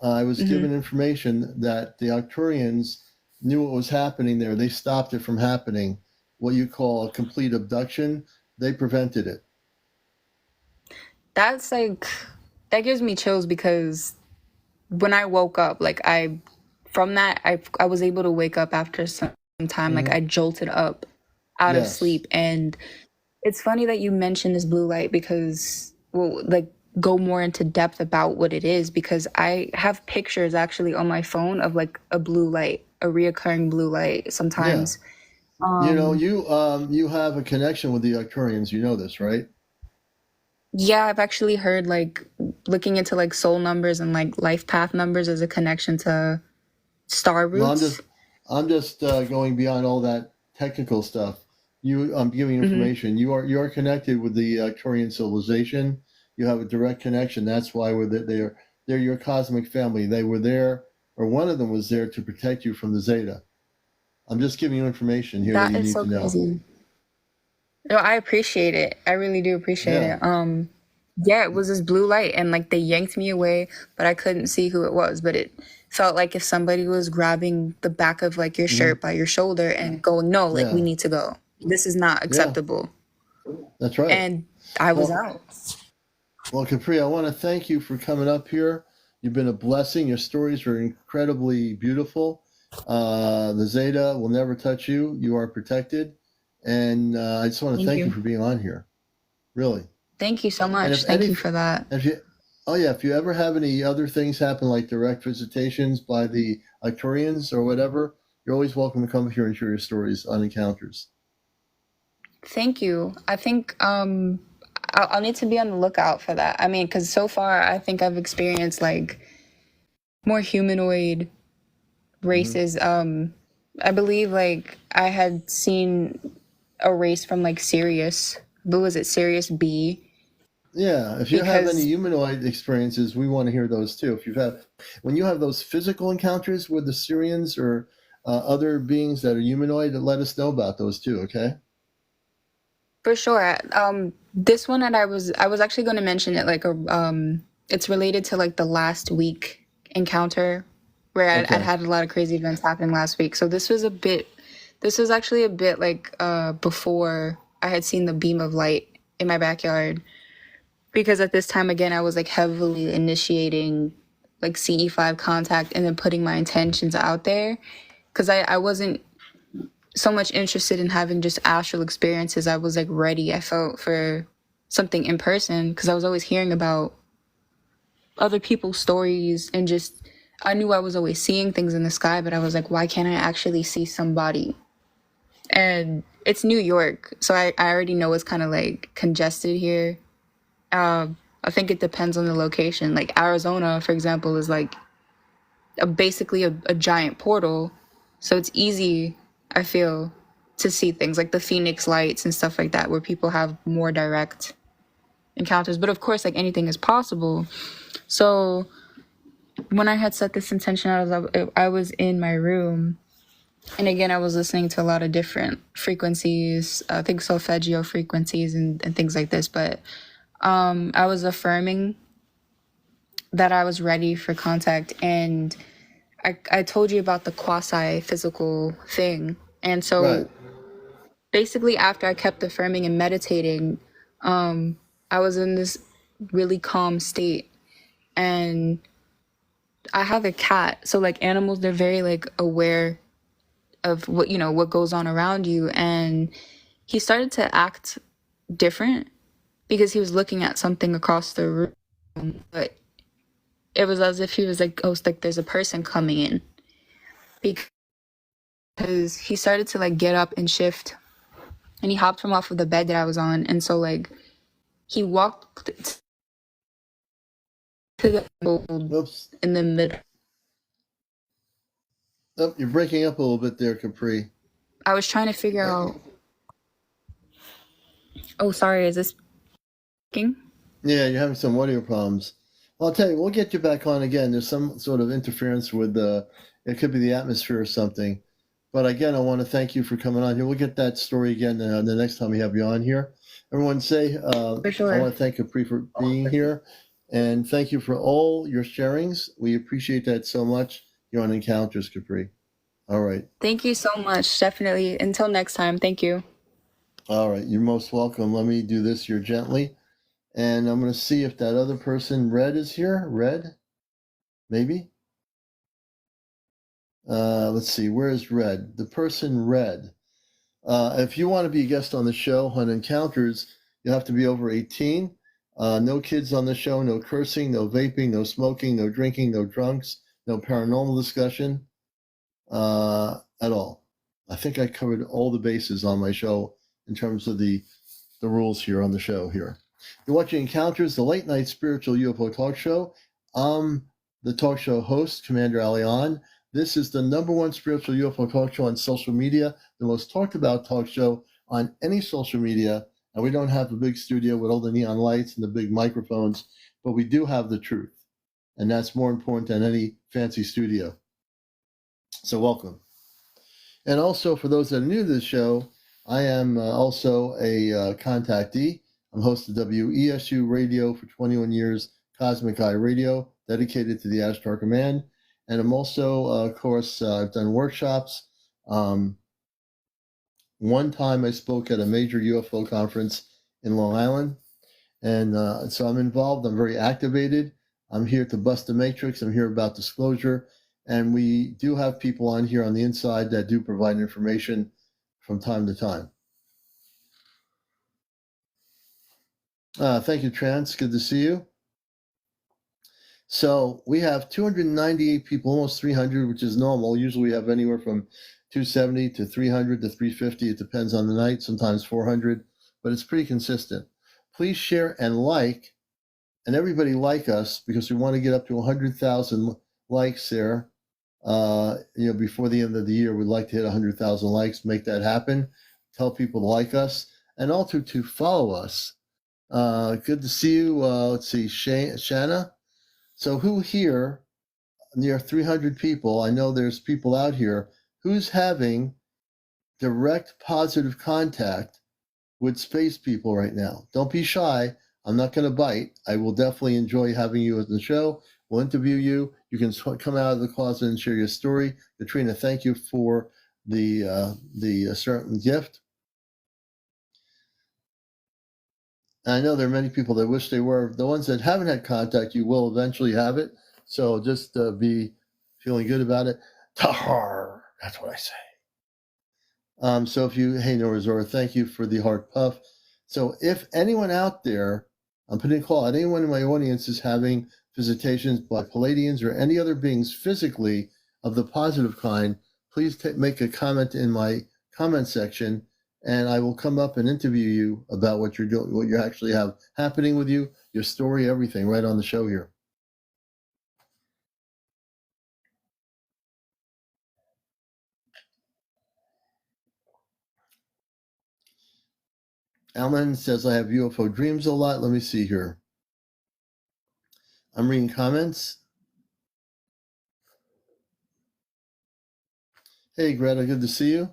I was given information that the Arcturians knew what was happening there. They stopped it from happening. What you call a complete abduction, they prevented it. That's like that gives me chills because when I woke up, like from that I was able to wake up after some time. Like Hmm. I jolted up out of Yes. sleep, and it's funny that you mentioned this blue light because well, like go more into depth about what it is because I have pictures actually on my phone of like a blue light, a reoccurring blue light Yeah. sometimes. You have a connection with the Arcturians. You know this, right? Yeah, I've actually heard like looking into like soul numbers and like life path numbers as a connection to star No, roots. I'm just going beyond all that technical stuff. I'm giving information. You are connected with the Arcturian civilization. You have a direct connection. That's why they're your cosmic family. They were there, or one of them was there to protect you from the Zeta. I'm just giving you information here that That you is need so to know. crazy. No, I appreciate it. I really do appreciate Yeah. it. Yeah, it was this blue light and like they yanked me away, but I couldn't see who it was. But it felt like if somebody was grabbing the back of like your Hmm. shirt by your shoulder and going, no, like we Yeah. need to go. This is not Yeah. acceptable. That's right. And I was Well, out. Well, Capri, I want to thank you for coming up here. You've been a blessing. Your stories are incredibly beautiful. The Zeta will never touch you. You are protected. And I just want to Thank thank you you. for being on here. Really. Thank you so And much. if Thank any, you for that. if you, oh yeah, if you ever have any other things happen like direct visitations by the Arcturians or whatever, You're always welcome to come here and share your stories on encounters. Thank you. I think I'll need to be on the lookout for that. I mean, because so far I think I've experienced like more humanoid races. I believe like I had seen a race from like Sirius. But was it Sirius B? Yeah, if you have any Because humanoid experiences, we want to hear those too. If you've had, when you have those physical encounters with the Syrians or other beings that are humanoid, let us know about those too. Okay. for sure, this one that I was actually going to mention it like a it's related to like the last week encounter where I'd Okay. had a lot of crazy events happening last week. So this was actually a bit like before I had seen the beam of light in my backyard, because at this time again I was like heavily initiating like CE5 contact and then putting my intentions out there, because I wasn't so much interested in having just astral experiences. I was like ready. I felt for something in person because I was always hearing about other people's stories, and just I knew I was always seeing things in the sky, but I was like, why can't I actually see somebody? And it's New York, so I already know it's kind of like congested here. I think it depends on the location. Like Arizona, for example, is like basically a giant portal, so it's easy, I feel, to see things like the Phoenix lights and stuff like that, where people have more direct encounters. But of course, like anything is possible. So when I had set this intention, I was in my room, and again, I was listening to a lot of different frequencies, I think solfeggio frequencies and things like this. But I was affirming that I was ready for contact, and I told you about the quasi physical thing. And Right. so basically, after I kept affirming and meditating, I was in this really calm state. And I have a cat. So, like, animals, they're very, like, aware of what, what goes on around you. And he started to act different because he was looking at something across the room. But it was as if he was like, oh, like, there's a person coming in. Because he started to, like, get up and shift, and he hopped from off of the bed that I was on. And so like he walked to the table Oops. in the middle. Oh, you're breaking up a little bit there, Capri. I was trying to figure out. Oh, sorry. Is this working? Yeah, you're having some audio problems. Well, I'll tell you, we'll get you back on again. There's some sort of interference with it could be the atmosphere or something. But again, I want to thank you for coming on here. We'll get that story again the next time we have you on here. Everyone say, For I sure. want to thank Capri for being here. And thank you for all your sharings. We appreciate that so much. You're on Encounters, Capri. All right. Thank you so much. Definitely. Until next time. Thank you. All right. You're most welcome. Let me do this here gently. And I'm going to see if that other person, Red, is here. Red? Maybe? Let's see. Where is Red? The person Red. If you want to be a guest on the show on Encounters, you have to be over 18. No kids on the show, no cursing, no vaping, no smoking, no drinking, no drunks, no paranormal discussion at all. I think I covered all the bases on my show in terms of the rules here on the show here. You're watching Encounters, the late night spiritual UFO talk show. I'm the talk show host, CmdrAleon. This is the number one spiritual UFO talk show on social media, the most talked about talk show on any social media. And we don't have a big studio with all the neon lights and the big microphones, but we do have the truth. And that's more important than any fancy studio. So welcome. And also, for those that are new to the show, I am also a contactee. I'm host of WESU Radio for 21 years, Cosmic Eye Radio, dedicated to the Ashtar Command. And I'm also, of course, I've done workshops. One time I spoke at a major UFO conference in Long Island. And so I'm involved. I'm very activated. I'm here to bust the matrix. I'm here about disclosure. And we do have people on here on the inside that do provide information from time to time. Thank you, Trance. Good to see you. So we have 298 people, almost 300, which is normal. Usually we have anywhere from 270 to 300 to 350. It depends on the night, sometimes 400, but it's pretty consistent. Please share and like, and everybody like us, because we want to get up to 100,000 likes there. Before the end of the year, we'd like to hit 100,000 likes, make that happen. Tell people to like us, and also to follow us. Good to see you. Let's see, Shanna. So who here, near 300 people, I know there's people out here, who's having direct positive contact with space people right now? Don't be shy. I'm not going to bite. I will definitely enjoy having you at the show. We'll interview you. You can come out of the closet and share your story. Katrina, thank you for the certain gift. And I know there are many people that wish they were. The ones that haven't had contact, you will eventually have it. So just be feeling good about it. Tahar, that's what I say. So if you, hey, Norazora, thank you for the heart puff. So if anyone out there, I'm putting a call out, anyone in my audience is having visitations by Palladians or any other beings physically of the positive kind, please make a comment in my comment section, and I will come up and interview you about what you're doing, what you actually have happening with you, your story, everything, right on the show here. Alan says, I have UFO dreams a lot. Let me see here. I'm reading comments. Hey, Greta, good to see you.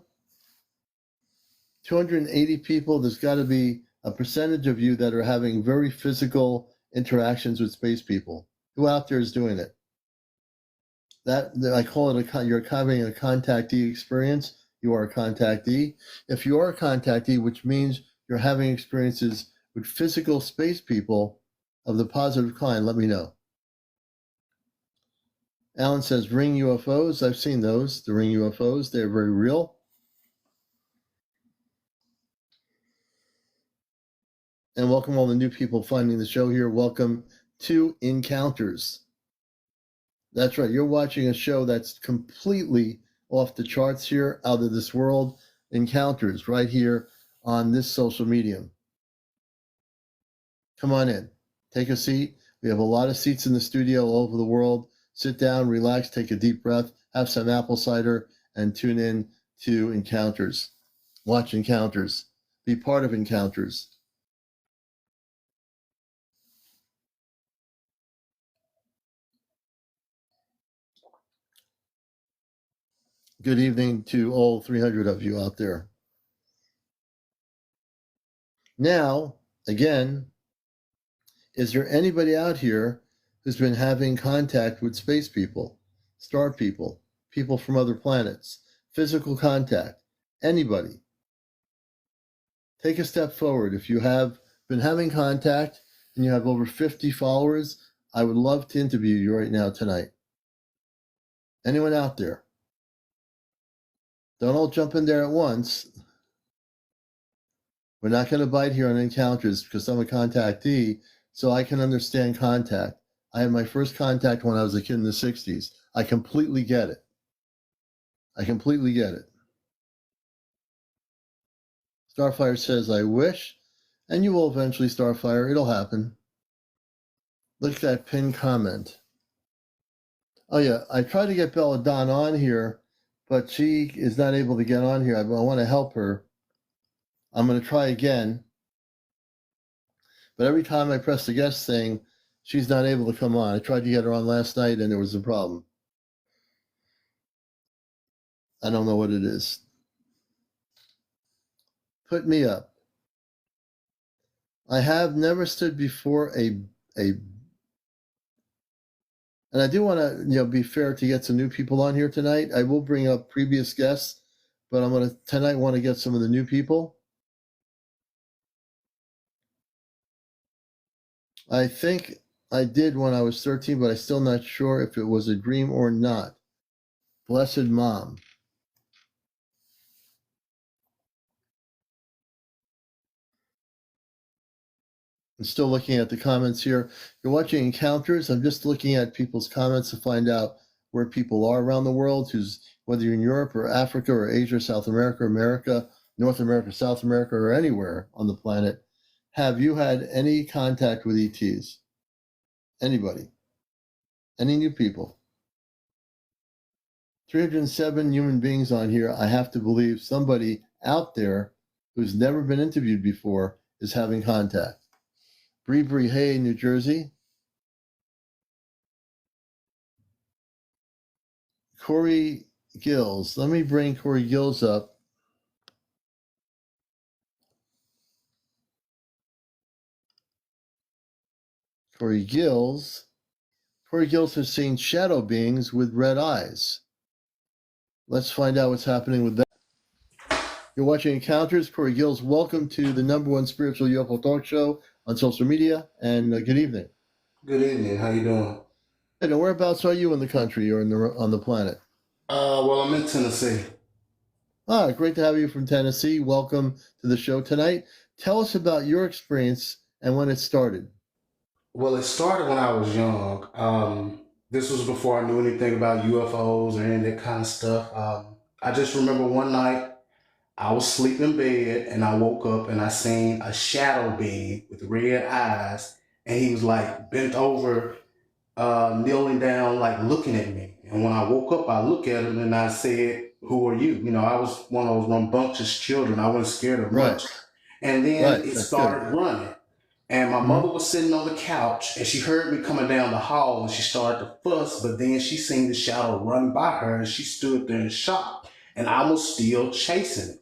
280 people, there's got to be a percentage of you that are having very physical interactions with space people. Who out there is doing it? That I call it you're having a contactee experience. You are a contactee. If you are a contactee, which means you're having experiences with physical space people of the positive kind, let me know. Alan says, ring UFOs. I've seen those, the ring UFOs. They're very real. And welcome all the new people finding the show here. Welcome to Encounters. That's right. You're watching a show that's completely off the charts here, out of this world. Encounters right here on this social medium. Come on in. Take a seat. We have a lot of seats in the studio all over the world. Sit down, relax, take a deep breath, have some apple cider, and tune in to Encounters. Watch Encounters. Be part of Encounters. Good evening to all 300 of you out there. Now, again, is there anybody out here who's been having contact with space people, star people, people from other planets, physical contact? Anybody? Take a step forward. If you have been having contact and you have over 50 followers, I would love to interview you right now tonight. Anyone out there? Don't all jump in there at once. We're not going to bite here on Encounters because I'm a contactee, so I can understand contact. I had my first contact when I was a kid in the 60s. I completely get it. I completely get it. Starfire says, I wish, and you will eventually, Starfire. It'll happen. Look at that pinned comment. Oh, yeah, I tried to get Belladonna on here, but she is not able to get on here. I want to help her. I'm going to try again. But every time I press the guest thing, she's not able to come on. I tried to get her on last night, and there was a problem. I don't know what it is. Put me up. I have never stood before and I do want to, be fair to get some new people on here tonight. I will bring up previous guests, but I'm going to tonight want to get some of the new people. I think I did when I was 13, but I'm still not sure if it was a dream or not. Blessed Mom. I'm still looking at the comments here. You're watching Encounters. I'm just looking at people's comments to find out where people are around the world, whether you're in Europe or Africa or Asia, South America, America, North America, South America, or anywhere on the planet. Have you had any contact with ETs? Anybody? Any new people? 307 human beings on here. I have to believe somebody out there who's never been interviewed before is having contact. Bree, hey, New Jersey. Corey Gills. Let me bring Corey Gills up. Corey Gills has seen shadow beings with red eyes. Let's find out what's happening with that. You're watching Encounters. Corey Gills, welcome to the #1 spiritual UFO talk show on social media, and good evening. Good evening. How you doing? And whereabouts are you in the country or on the planet? Well, I'm in Tennessee. Great to have you from Tennessee. Welcome to the show tonight. Tell us about your experience and when it started. Well, it started when I was young. This was before I knew anything about UFOs or any of that kind of stuff. I just remember one night I was sleeping in bed and I woke up and I seen a shadow being with red eyes, and he was like bent over, kneeling down, like looking at me. And when I woke up, I looked at him and I said, "Who are you?" You know, I was one of those rambunctious children. I wasn't scared of much. And then it started running. And my mother was sitting on the couch and she heard me coming down the hall and she started to fuss, but then she seen the shadow run by her and she stood there in shock. And I was still chasing it.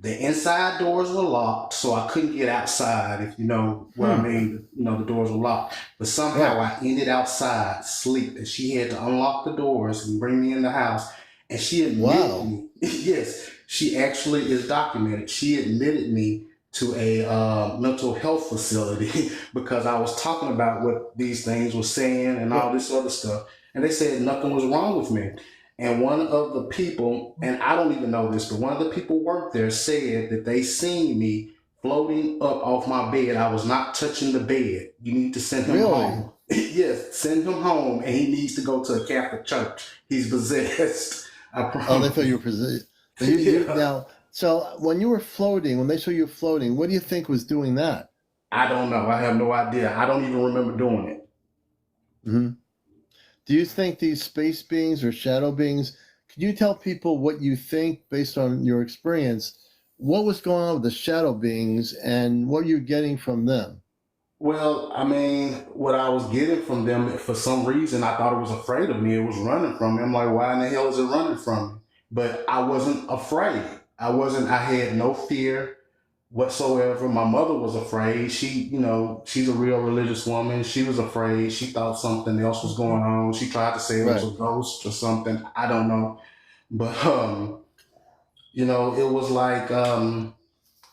The inside doors were locked, so I couldn't get outside, if you know what I mean. You know, the doors were locked. But somehow I ended outside, asleep, and she had to unlock the doors and bring me in the house. And she admitted me. Yes, she actually is documented. She admitted me to a mental health facility because I was talking about what these things were saying and all this other stuff. And they said nothing was wrong with me. And one of the people, and I don't even know this, but one of the people worked there said that they seen me floating up off my bed. I was not touching the bed. You need to send him home. Yes, send him home, and he needs to go to a Catholic church. He's possessed. I promise. Oh, they thought you were possessed. Now, so when you were floating, when they saw you floating, what do you think was doing that? I don't know. I have no idea. I don't even remember doing it. Mm-hmm. Do you think these space beings or shadow beings, can you tell people what you think based on your experience? What was going on with the shadow beings and what you're getting from them? Well, I mean, what I was getting from them, for some reason, I thought it was afraid of me. It was running from me. I'm like, why in the hell is it running from me? But I wasn't afraid. I had no fear whatsoever. My mother was afraid. She, you know, she's a real religious woman. She was afraid. She thought something else was going on. She tried to say it was a ghost or something. I don't know. But, you know, it was like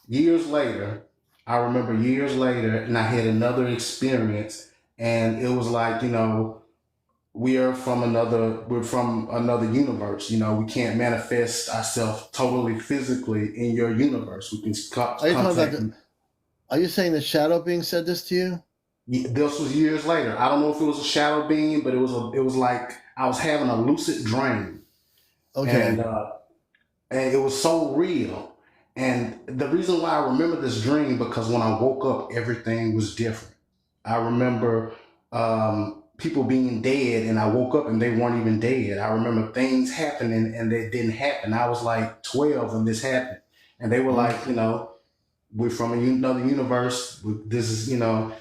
years later, I remember years later, and I had another experience. And it was like, you know, we're from another universe. You know, we can't manifest ourselves totally physically in your universe. We can contact. Are you saying the shadow being said this to you? This was years later. I don't know if it was a shadow being, but it was like I was having a lucid dream. Okay. And it was so real. And the reason why I remember this dream, because when I woke up, everything was different. I remember people being dead, and I woke up and they weren't even dead. I remember things happening and they didn't happen. I was like 12 when this happened. And they were like, you know, we're from another universe. This is, you know.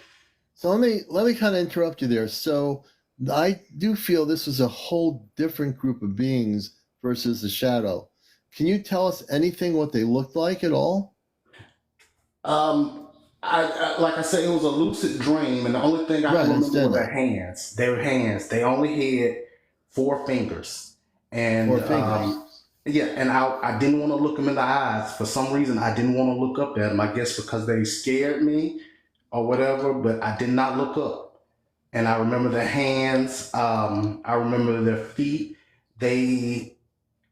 So let me kind of interrupt you there. So I do feel this was a whole different group of beings versus the shadow. Can you tell us anything what they looked like at all? I like I said, it was a lucid dream, and the only thing I can remember were their hands. Their hands. They only had 4 fingers, and 4 fingers. Yeah, and I didn't want to look them in the eyes. For some reason, I didn't want to look up at them. I guess because they scared me or whatever, but I did not look up. And I remember their hands. I remember their feet. They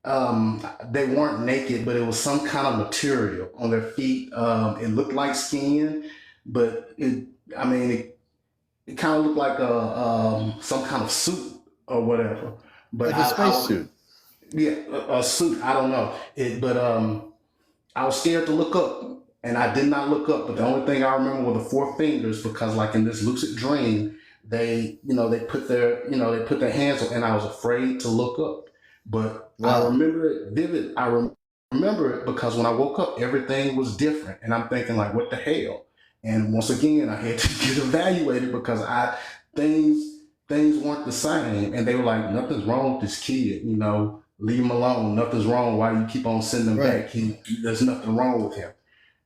weren't naked, but it was some kind of material on their feet. It looked like skin, but I mean, it kind of looked like some kind of suit or whatever. But Like a I was, spacesuit. yeah, a suit. I don't know it, but I was scared to look up, and I did not look up. But the only thing I remember were the four fingers, because, like in this lucid dream, they put they put their hands on, and I was afraid to look up. But I Wow. remember it vivid. Remember it because when I woke up, everything was different, and I'm thinking like, what the hell? And once again, I had to get evaluated because I things things weren't the same, and they were like, nothing's wrong with this kid, leave him alone. Nothing's wrong. Why do you keep on sending him Right. back? There's nothing wrong with him.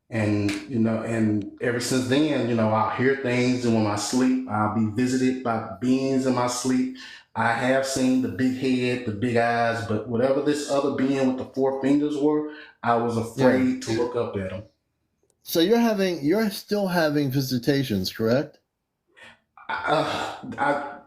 And and ever since then, I'll hear things, and when I sleep, I'll be visited by beings in my sleep. I have seen the big head, the big eyes, but whatever this other being with the four fingers were, I was Yeah. afraid to look up at him. So you're still having visitations, correct? I, I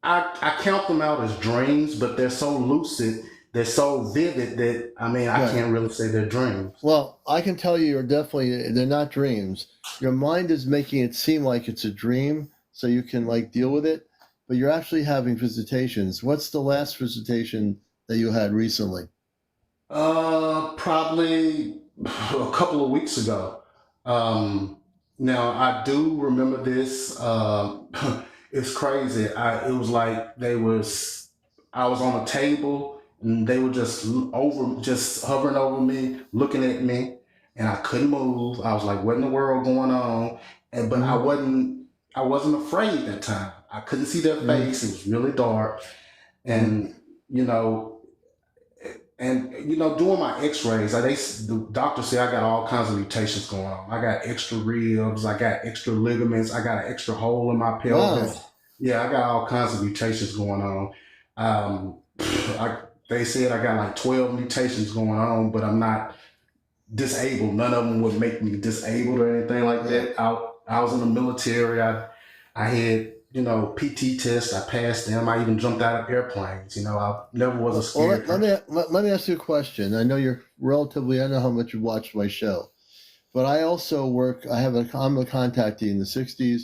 I count them out as dreams, but they're so lucid, they're so vivid that I Right. can't really say they're dreams. Well, I can tell you, they're not dreams. Your mind is making it seem like it's a dream, so you can like deal with it, but you're actually having visitations. What's the last visitation that you had recently? Probably a couple of weeks ago. Um, Now I do remember this. It's crazy. It was like I was on a table and they were just hovering over me, looking at me, and I couldn't move. I was like, "What in the world going on?" But Hmm. I wasn't afraid that time. I couldn't see their Hmm. face. It was really dark, Hmm. and you know doing my X-rays, the doctor said I got all kinds of mutations going on. I got extra ribs, I got extra ligaments, I got an extra hole in my pelvis. Wow. Yeah, I got all kinds of mutations going on. Um, they said I got like 12 mutations going on, but I'm not disabled. None of them would make me disabled or anything like Right. that. I was in the military. I had PT tests. I passed them. I even jumped out of airplanes. I never was a Well, scared person. let me ask you a question. I know you're relatively. I know how much you watched my show, but I also work. I'm a contactee in the '60s.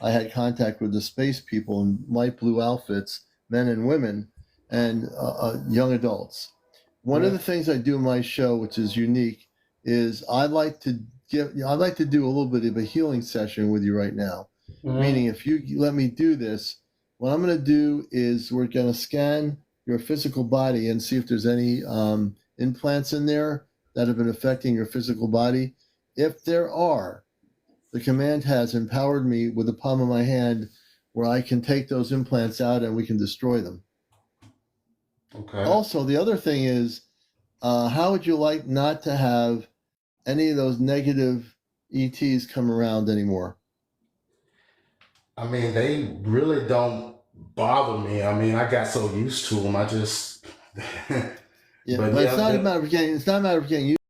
I had contact with the space people in light blue outfits, men and women, and young adults. One of Yeah. the things I do in my show, which is unique, is I'd like to do a little bit of a healing session with you right now. Mhm. Meaning, if you let me do this, what I'm going to do is we're going to scan your physical body and see if there's any implants in there that have been affecting your physical body. If there are, the command has empowered me with the palm of my hand where I can take those implants out and we can destroy them. Okay. Also, the other thing is, how would you like not to have any of those negative ETs come around anymore? They really don't bother me. I got so used to them. I just, Yeah, but but yeah, it's not a matter of getting used